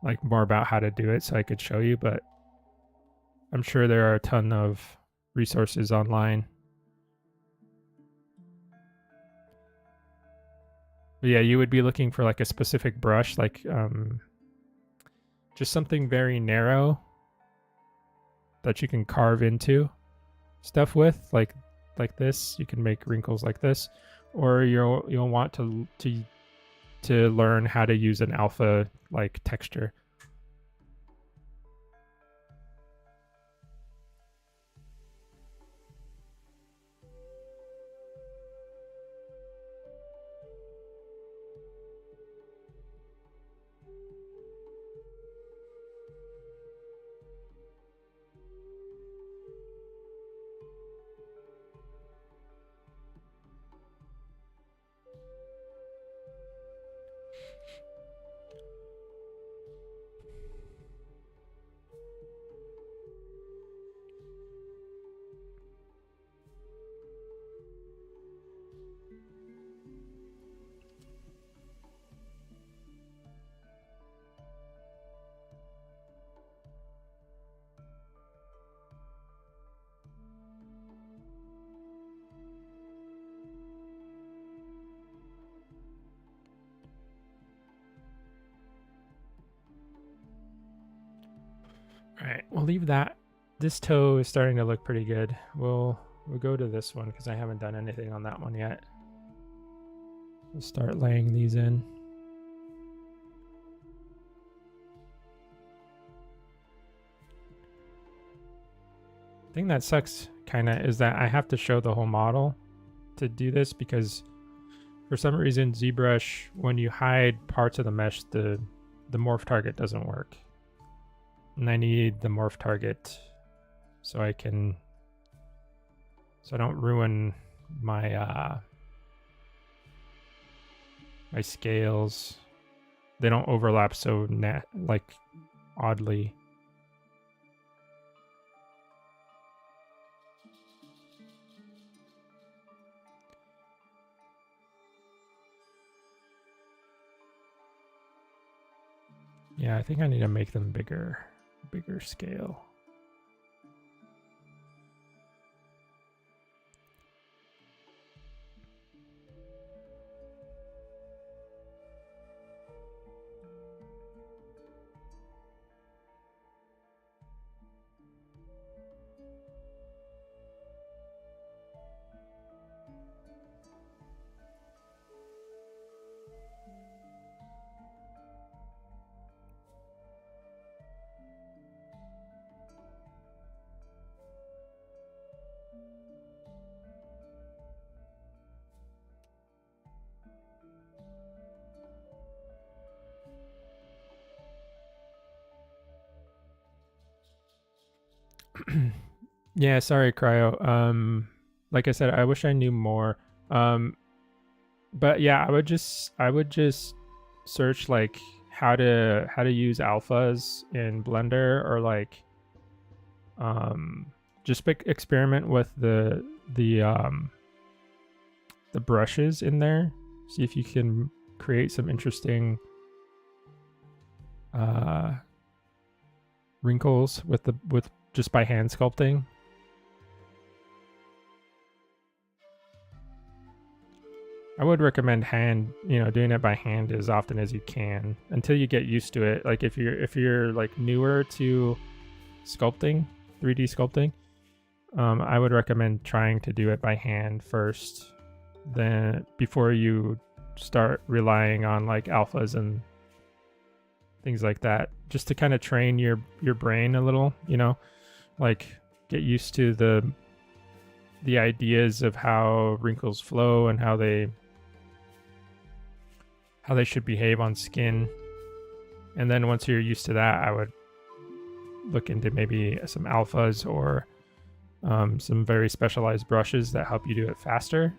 S1: like more about how to do it so I could show you, but I'm sure there are a ton of resources online. But yeah, you would be looking for like a specific brush, like just something very narrow that you can carve into stuff with, like this. You can make wrinkles like this, or you'll want to learn how to use an alpha like texture. All right, we'll leave that. This toe is starting to look pretty good. We'll go to this one because I haven't done anything on that one yet. We'll start laying these in. The thing that sucks kind of is that I have to show the whole model to do this, because for some reason ZBrush, when you hide parts of the mesh, the morph target doesn't work. And I need the morph target so I don't ruin my my scales. They don't overlap so like oddly. Yeah, I think I need to make them bigger scale. Yeah, sorry, Cryo. Like I said, I wish I knew more. But yeah, I would just search like how to use alphas in Blender, or like just experiment with the brushes in there. See if you can create some interesting wrinkles with just by hand sculpting. I would recommend doing it by hand as often as you can until you get used to it. Like if you're like newer to sculpting, 3D sculpting, I would recommend trying to do it by hand first, then before you start relying on like alphas and things like that, just to kind of train your brain a little, like get used to the ideas of how wrinkles flow and how they should behave on skin, And then once you're used to that, I would look into maybe some alphas or some very specialized brushes that help you do it faster.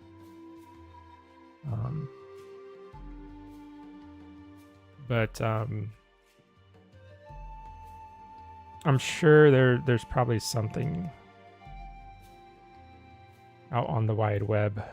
S1: But I'm sure there's probably something out on the wide web.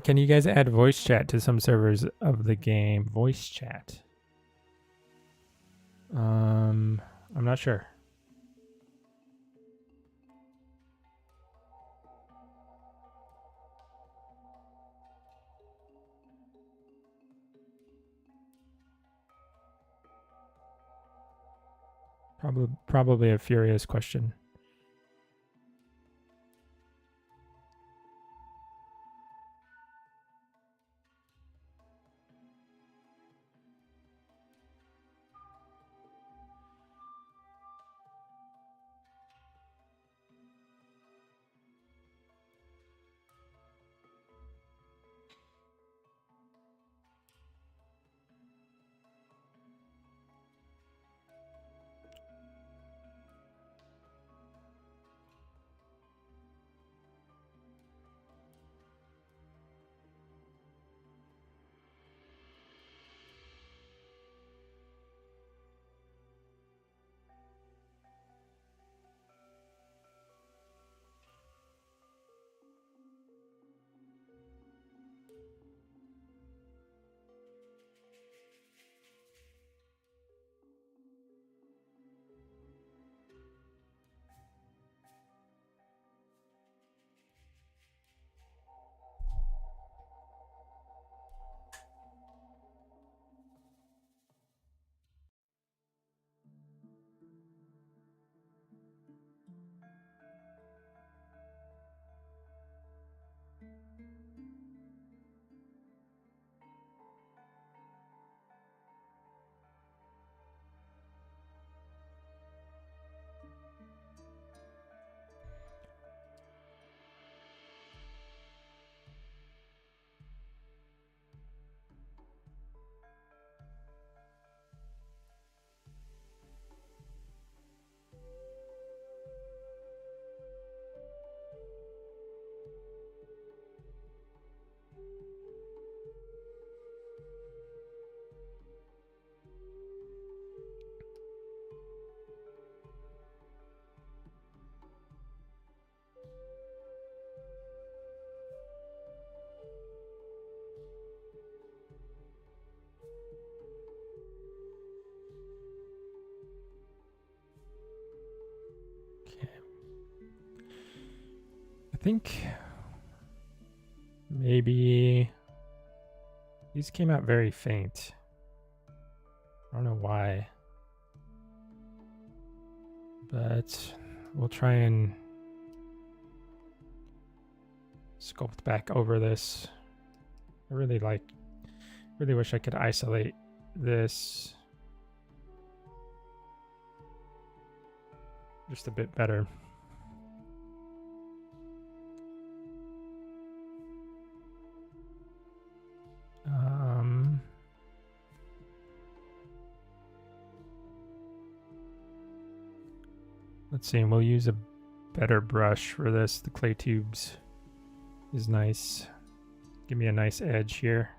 S1: Can you guys add voice chat to some servers of the game? Voice chat. I'm not sure. Probably a furious question. I think maybe These came out very faint. I don't know why. But we'll try and sculpt back over this. I really wish I could isolate this just a bit better. Let's see, and we'll use a better brush for this. The clay tubes is nice. Give me a nice edge here.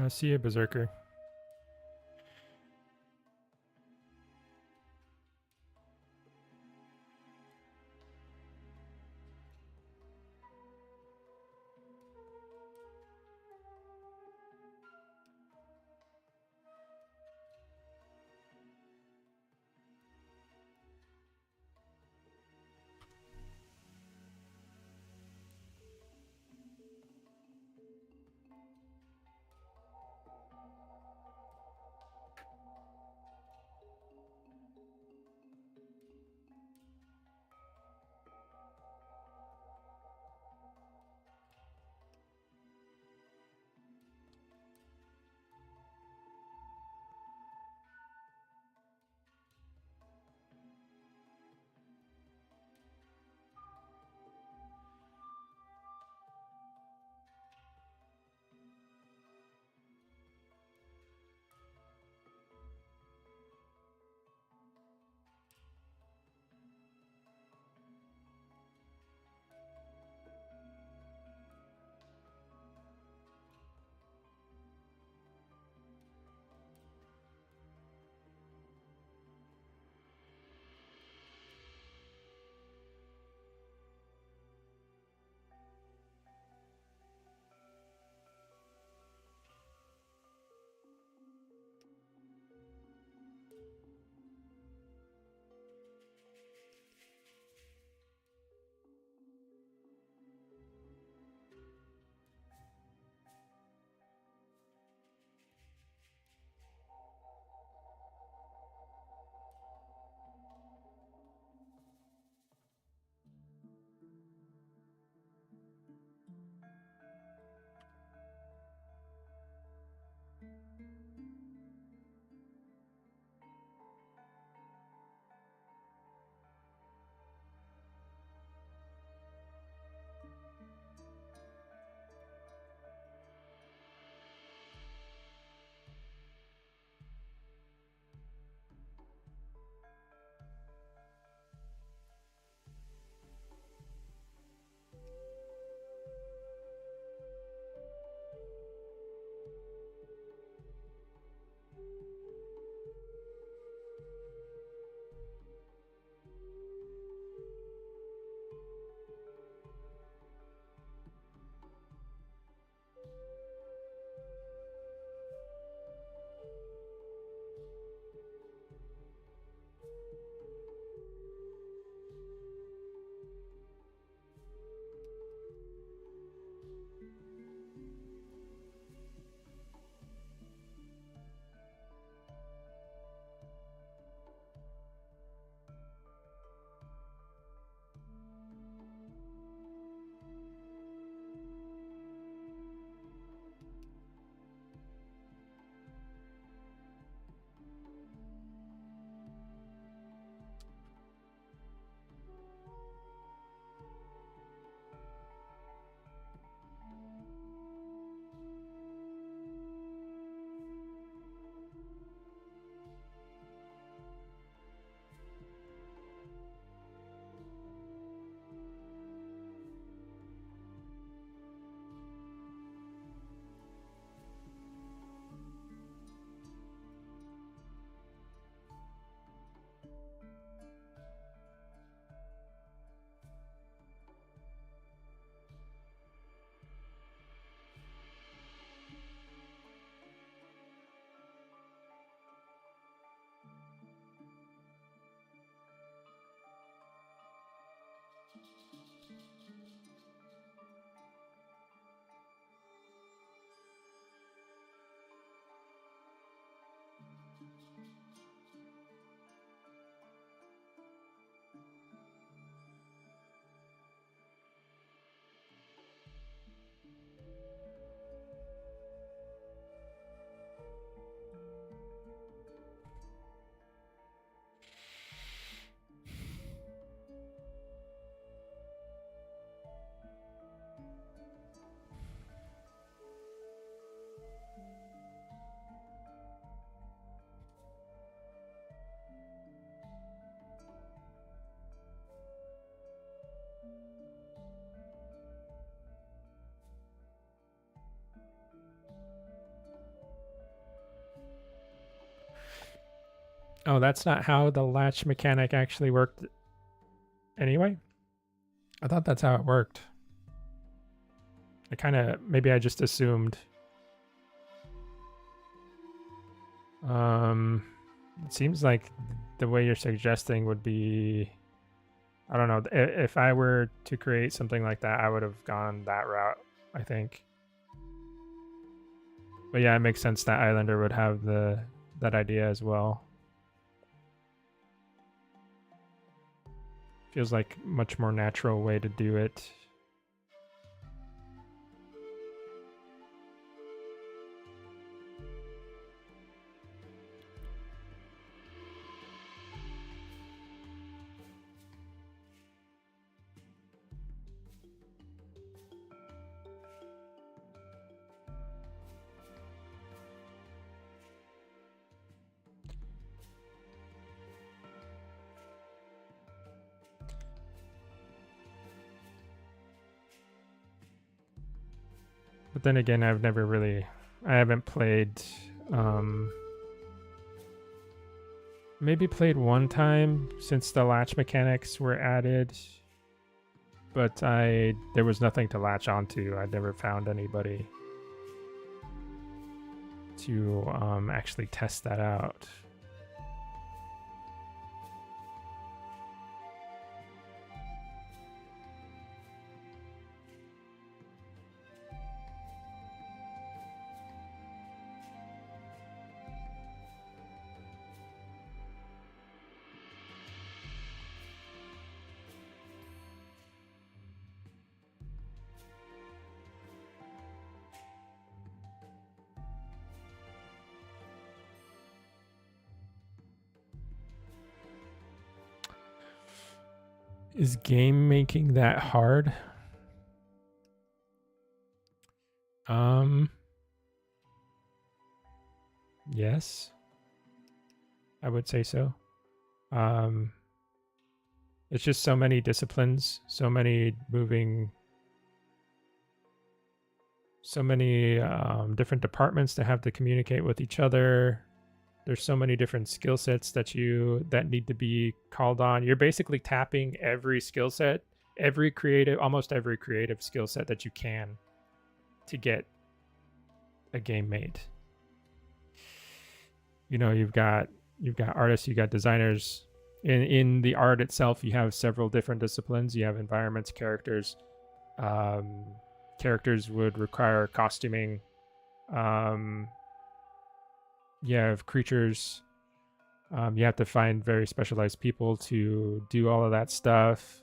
S1: See you, Berserker. Oh, that's not how the latch mechanic actually worked anyway? I thought that's how it worked. Maybe I just assumed. It seems like the way you're suggesting would be, I don't know, if I were to create something like that, I would have gone that route, I think. But yeah, it makes sense that Islander would have that idea as well. Feels like a much more natural way to do it. But then again, I haven't played, maybe played one time since the latch mechanics were added, but there was nothing to latch onto. I never found anybody to actually test that out. Is game making that hard? Yes. I would say so. It's just so many disciplines, so many different departments that have to communicate with each other. There's so many different skill sets that need to be called on. You're basically tapping every skill set, almost every creative skill set that you can to get a game made. You know, you've got artists, you got designers. In the art itself, you have several different disciplines. You have environments, characters. Characters would require costuming. You have creatures. You have to find very specialized people to do all of that stuff.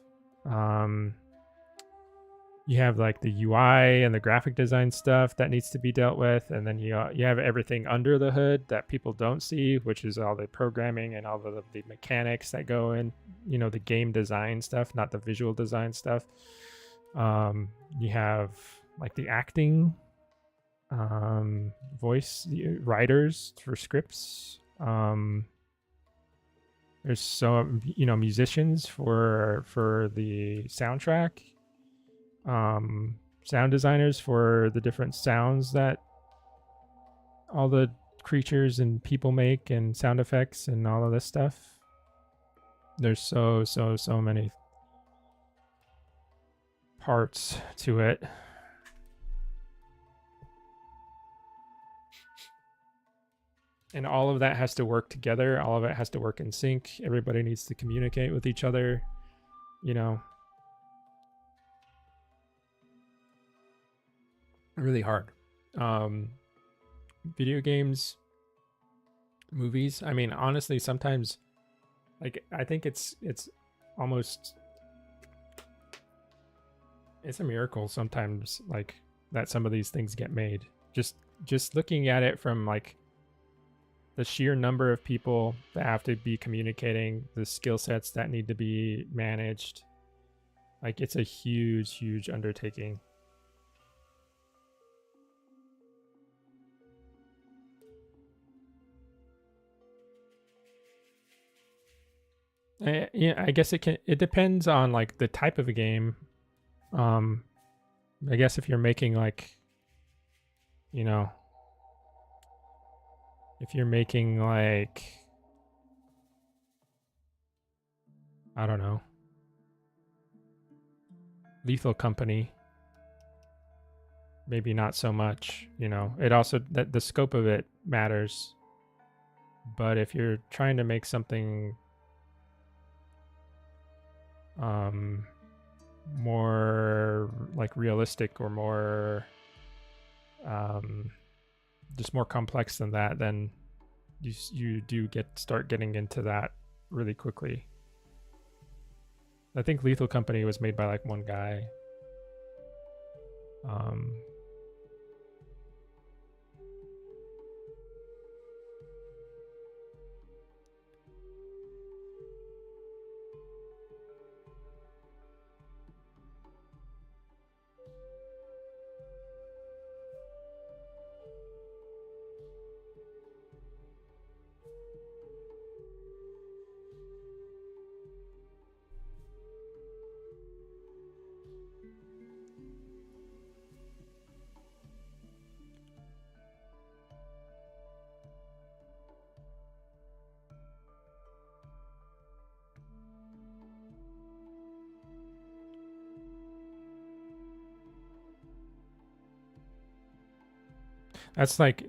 S1: You have like the UI and the graphic design stuff that needs to be dealt with, and then you have everything under the hood that people don't see, which is all the programming and all the mechanics that go in. You know, the game design stuff, not the visual design stuff. You have like the acting, voice writers for scripts. There's musicians for the soundtrack. Sound designers for the different sounds that all the creatures and people make, and sound effects and all of this stuff. There's so many parts to it. And all of that has to work together. All of it has to work in sync. Everybody needs to communicate with each other, you know. Really hard. Video games, movies. I mean, honestly, sometimes, like, I think it's almost, it's a miracle sometimes, like, that some of these things get made. Just looking at it from like the sheer number of people that have to be communicating, the skill sets that need to be managed, like, it's a huge undertaking. Yeah, I guess it depends on like the type of a game. I guess if you're making like, if you're making like I don't know, Lethal Company, maybe not so much. You know, it also, that the scope of it matters. But if you're trying to make something more like realistic or more just more complex than that, then you do start getting into that really quickly. I think Lethal Company was made by like one guy.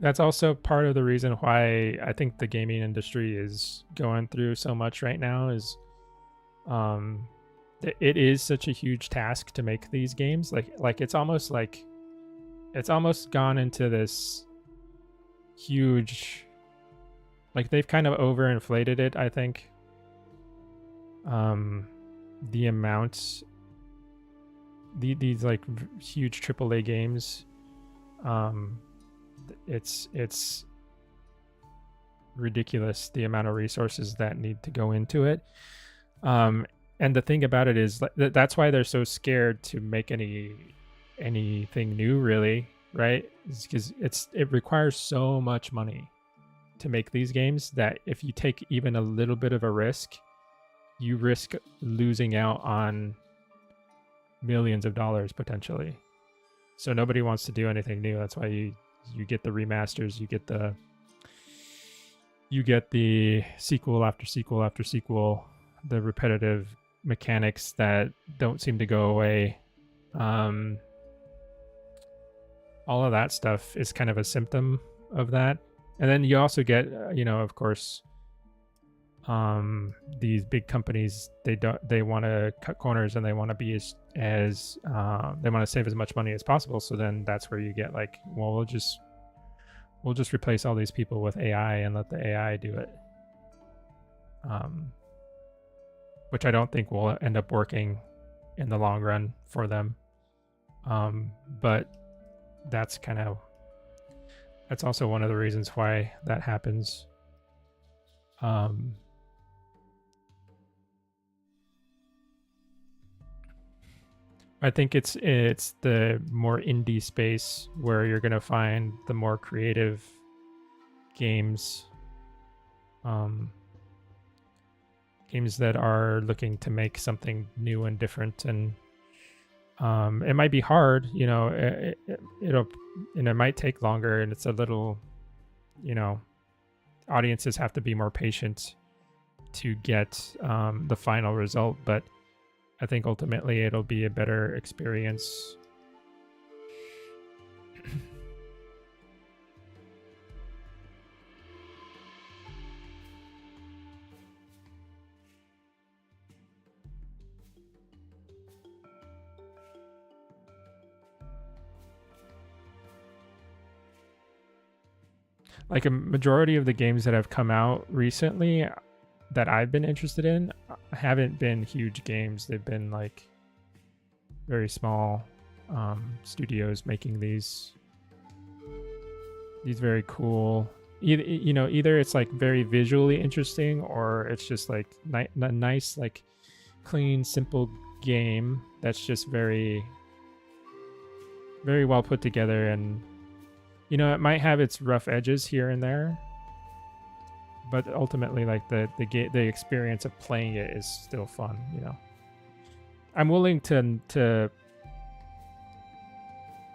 S1: That's also part of the reason why I think the gaming industry is going through so much right now is it is such a huge task to make these games. Like it's almost gone into this huge, like they've kind of overinflated it, I think. The amounts, these like huge AAA games, it's ridiculous the amount of resources that need to go into it. And the thing about it is that's why they're so scared to make anything new, really, right? Because it requires so much money to make these games that if you take even a little bit of a risk, you risk losing out on millions of dollars potentially. So nobody wants to do anything new. That's why you get the remasters, you get the sequel after sequel after sequel, the repetitive mechanics that don't seem to go away. All of that stuff is kind of a symptom of that. And then you also get, of course, these big companies, they want to cut corners and they want to be as they want to save as much money as possible. So then that's where you get like, well, we'll just replace all these people with AI and let the AI do it. Which I don't think will end up working in the long run for them. But that's also one of the reasons why that happens. I think it's the more indie space where you're going to find the more creative games, games that are looking to make something new and different. And it might be hard, it might take longer, and it's a little, audiences have to be more patient to get the final result, but I think ultimately it'll be a better experience. Like a majority of the games that have come out recently that I've been interested in haven't been huge games. They've been like very small studios making these very cool, either it's like very visually interesting, or it's just like a nice, like clean, simple game that's just very, very well put together. And it might have its rough edges here and there, but ultimately, like the experience of playing it is still fun. I'm willing to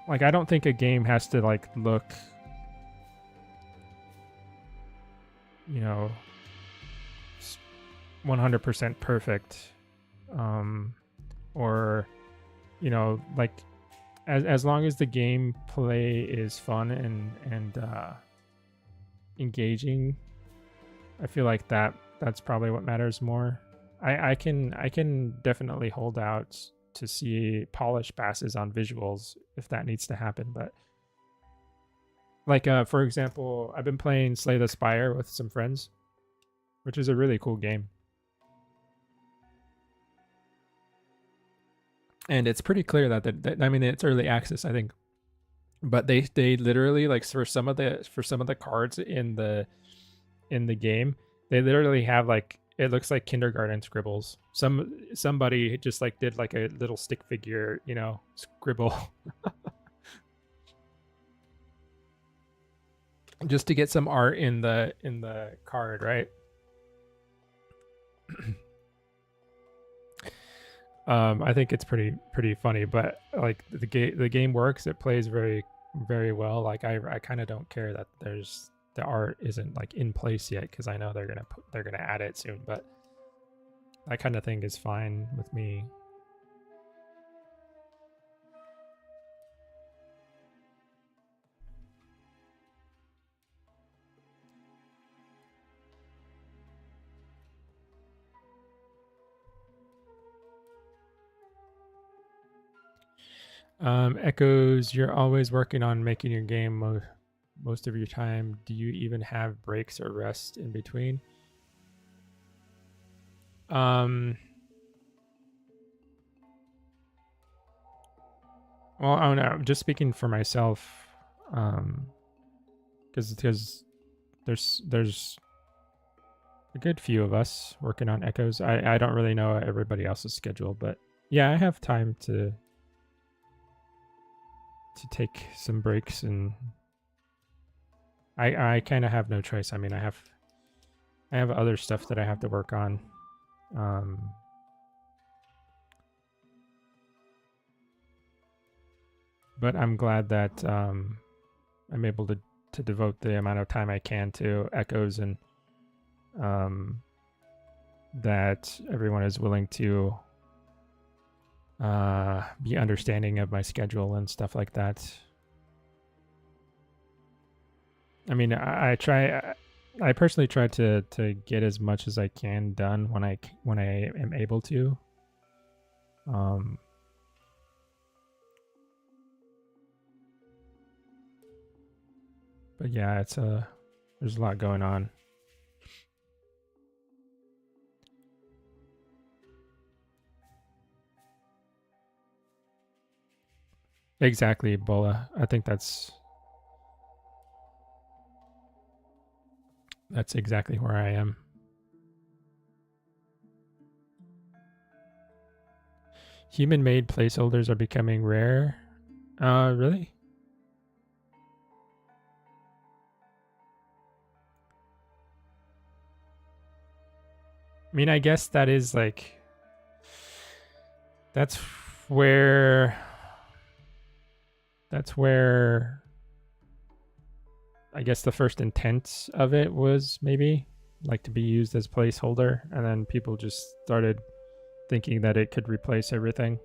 S1: like, I don't think a game has to like look, 100% perfect or you know, like as long as the gameplay is fun and engaging, I feel like that's probably what matters more. I can definitely hold out to see polished passes on visuals if that needs to happen, but like for example, I've been playing Slay the Spire with some friends, which is a really cool game. And it's pretty clear that I mean, it's early access, I think, but they literally, like, for some of the cards in the game, they literally have, like, it looks like kindergarten scribbles. Somebody just like did like a little stick figure, you know, scribble just to get some art in the card, right? I think it's pretty funny, but like the game works. It plays very well. Like I kind of don't care that the art isn't like in place yet, because I know they're gonna add it soon. But that kind of thing is fine with me. Echoes, you're always working on making your game most of your time. Do you even have breaks or rest in between? Well, I don't know. I'm just speaking for myself, because there's a good few of us working on Echoes. I don't really know everybody else's schedule, but yeah, I have time to take some breaks, and I kind of have no choice. I mean, I have other stuff that I have to work on. But I'm glad that I'm able to devote the amount of time I can to Echoes, and that everyone is willing to be understanding of my schedule and stuff like that. I mean, I personally try to get as much as I can done when I am able to. But yeah, there's a lot going on. Exactly, Bola. I think that's exactly where I am. Human-made placeholders are becoming rare. Really? I mean, I guess that is like, that's where I guess the first intent of it was maybe like to be used as placeholder, and then people just started thinking that it could replace everything.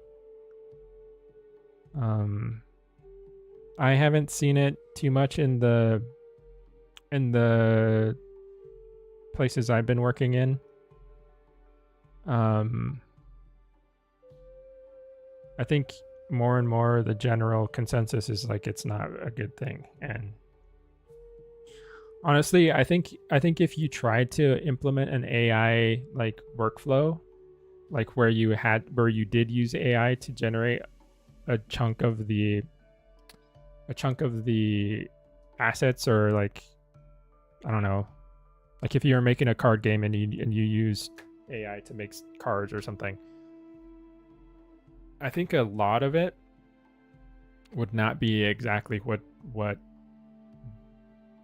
S1: I haven't seen it too much in the places I've been working in. I think more and more the general consensus is like it's not a good thing. And honestly, I think if you tried to implement an AI like workflow, like where you did use AI to generate a chunk of the assets, or like, I don't know, like if you're making a card game and you used AI to make cards or something, I think a lot of it would not be exactly what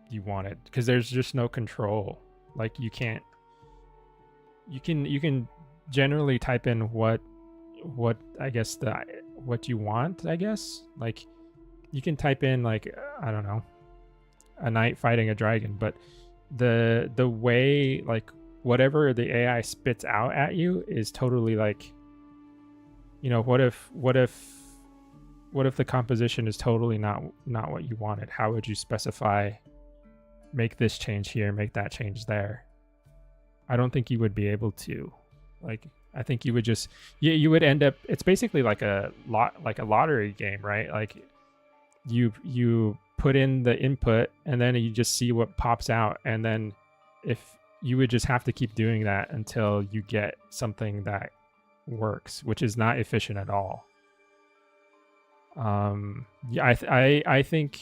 S1: you wanted, because there's just no control. Like you can generally type in what I guess what you want, I guess. Like you can type in like, I don't know, a knight fighting a dragon, but the way, like, whatever the AI spits out at you is totally like you know, what if the composition is totally not what you wanted? How would you specify, make this change here, make that change there? I don't think you would be able to. Like, I think you would just, you would end up, it's basically like a lottery game, right? Like you put in the input and then you just see what pops out, and then if you would just have to keep doing that until you get something that works, which is not efficient at all. Yeah, I think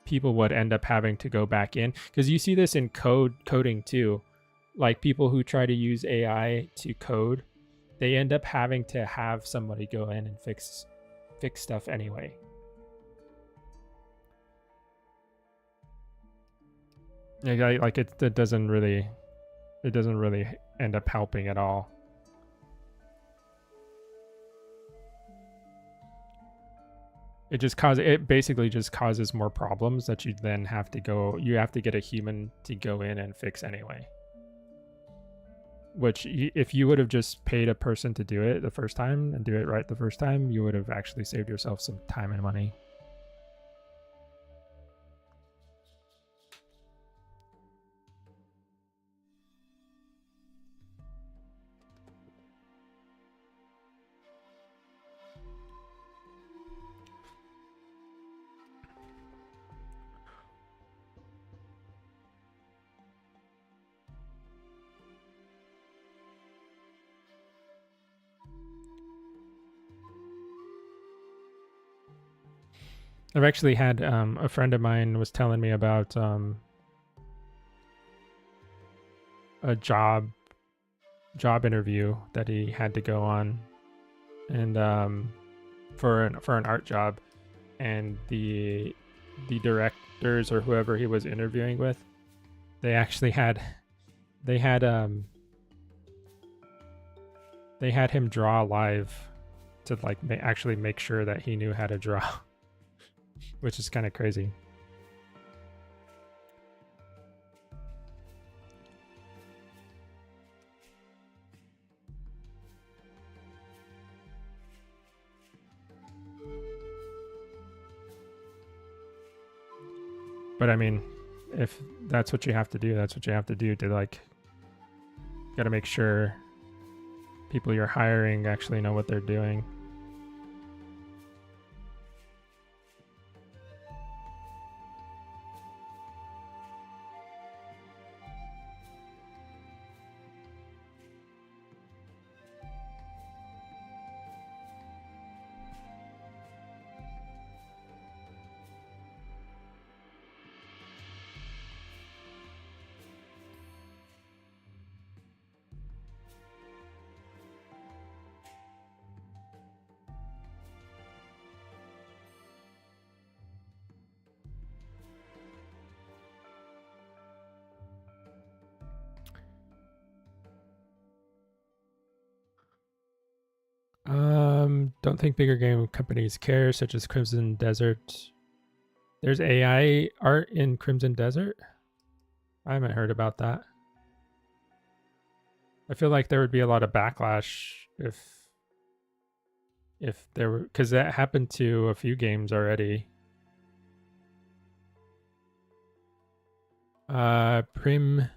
S1: people would end up having to go back in, because you see this in coding too. Like people who try to use AI to code, they end up having to have somebody go in and fix stuff anyway. Yeah, like it doesn't really end up helping at all. It basically just causes more problems that you then have to get a human to go in and fix anyway. Which, if you would have just paid a person to do it the first time and do it right the first time, you would have actually saved yourself some time and money. I've actually had a friend of mine was telling me about a job interview that he had to go on, and for an art job, and the directors or whoever he was interviewing with, they had him draw live to like actually make sure that he knew how to draw. Which is kind of crazy. But I mean, if that's what you have to do, that's what you have to do to, like, got to make sure people you're hiring actually know what they're doing. Don't think bigger game companies care, such as Crimson Desert. There's AI art in Crimson Desert? I haven't heard about that. I feel like there would be a lot of backlash if there were, because that happened to a few games already. Prim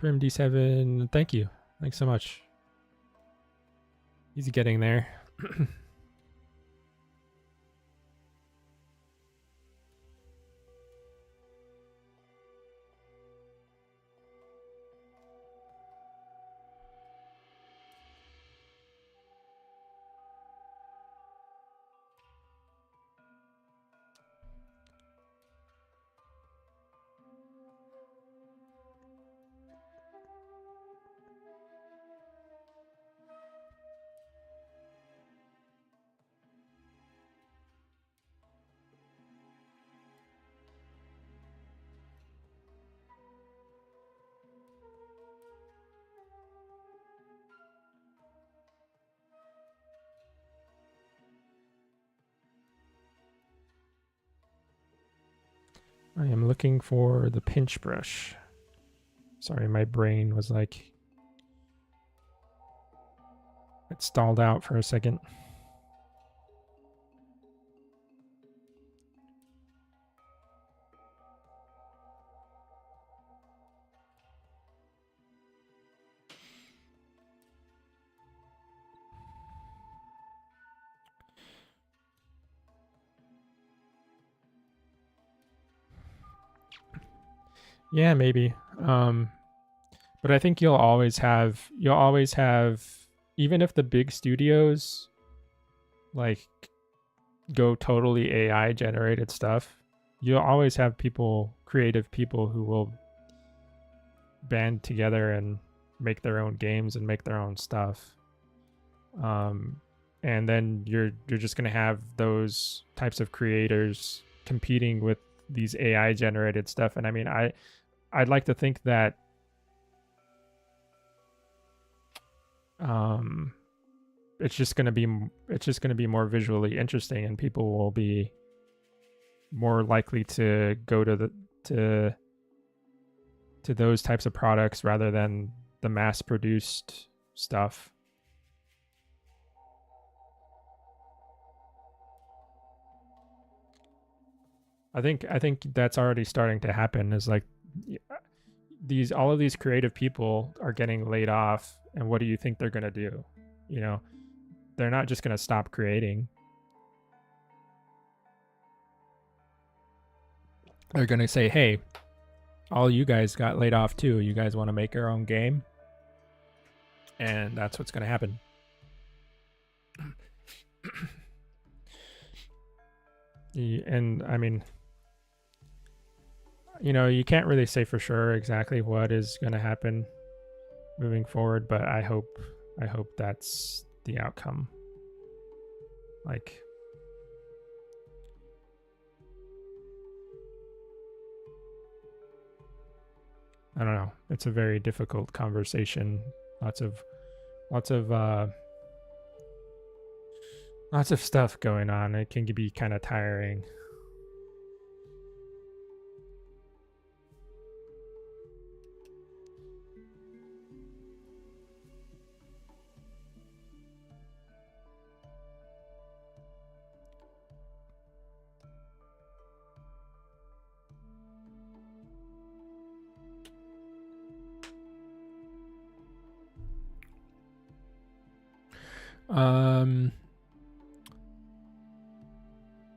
S1: D7, thank you. Thanks so much. He's getting there. I am looking for the pinch brush. Sorry, my brain was like... It stalled out for a second. Yeah, maybe. But I think you'll always have, even if the big studios like go totally AI generated stuff, you'll always have creative people who will band together and make their own games and make their own stuff. And then you're just gonna have those types of creators competing with these AI generated stuff. And I mean, I'd like to think that it's just going to be more visually interesting, and people will be more likely to go to those types of products rather than the mass produced stuff. I think that's already starting to happen. Is like all of these creative people are getting laid off, and what do you think they're going to do? You know, they're not just going to stop creating. They're going to say, hey, all you guys got laid off too. You guys want to make your own game? And that's what's going to happen. And I mean, you know, you can't really say for sure exactly what is going to happen moving forward, but I hope that's the outcome. Like, I don't know. It's a very difficult conversation. Lots of stuff going on. It can be kind of tiring.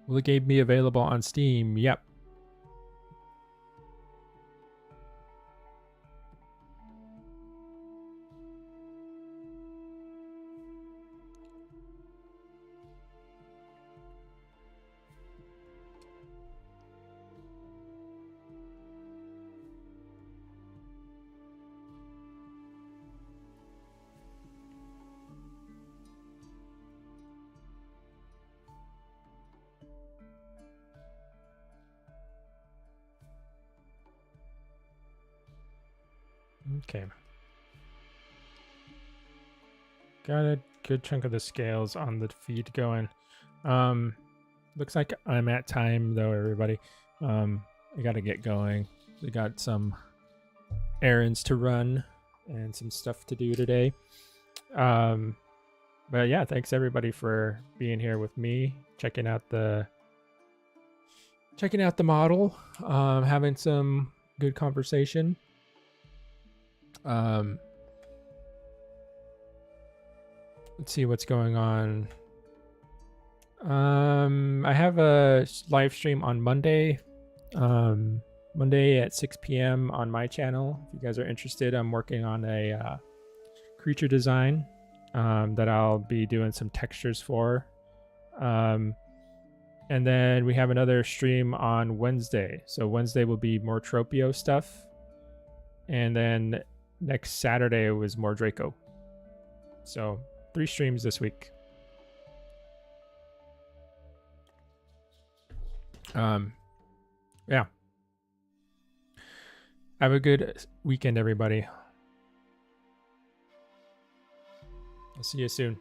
S1: Will the game be available on Steam? Yep. Okay. Got a good chunk of the scales on the feed going. Looks like I'm at time though, everybody. I gotta get going. We got some errands to run and some stuff to do today. But yeah, thanks everybody for being here with me, checking out the model, having some good conversation. Let's see what's going on. I have a live stream on Monday. Monday at 6 p.m. on my channel. If you guys are interested, I'm working on a creature design that I'll be doing some textures for. And then we have another stream on Wednesday. So Wednesday will be more Tropio stuff. And then next Saturday was more Draco. So 3 streams this week. Yeah. Have a good weekend, everybody. I'll see you soon.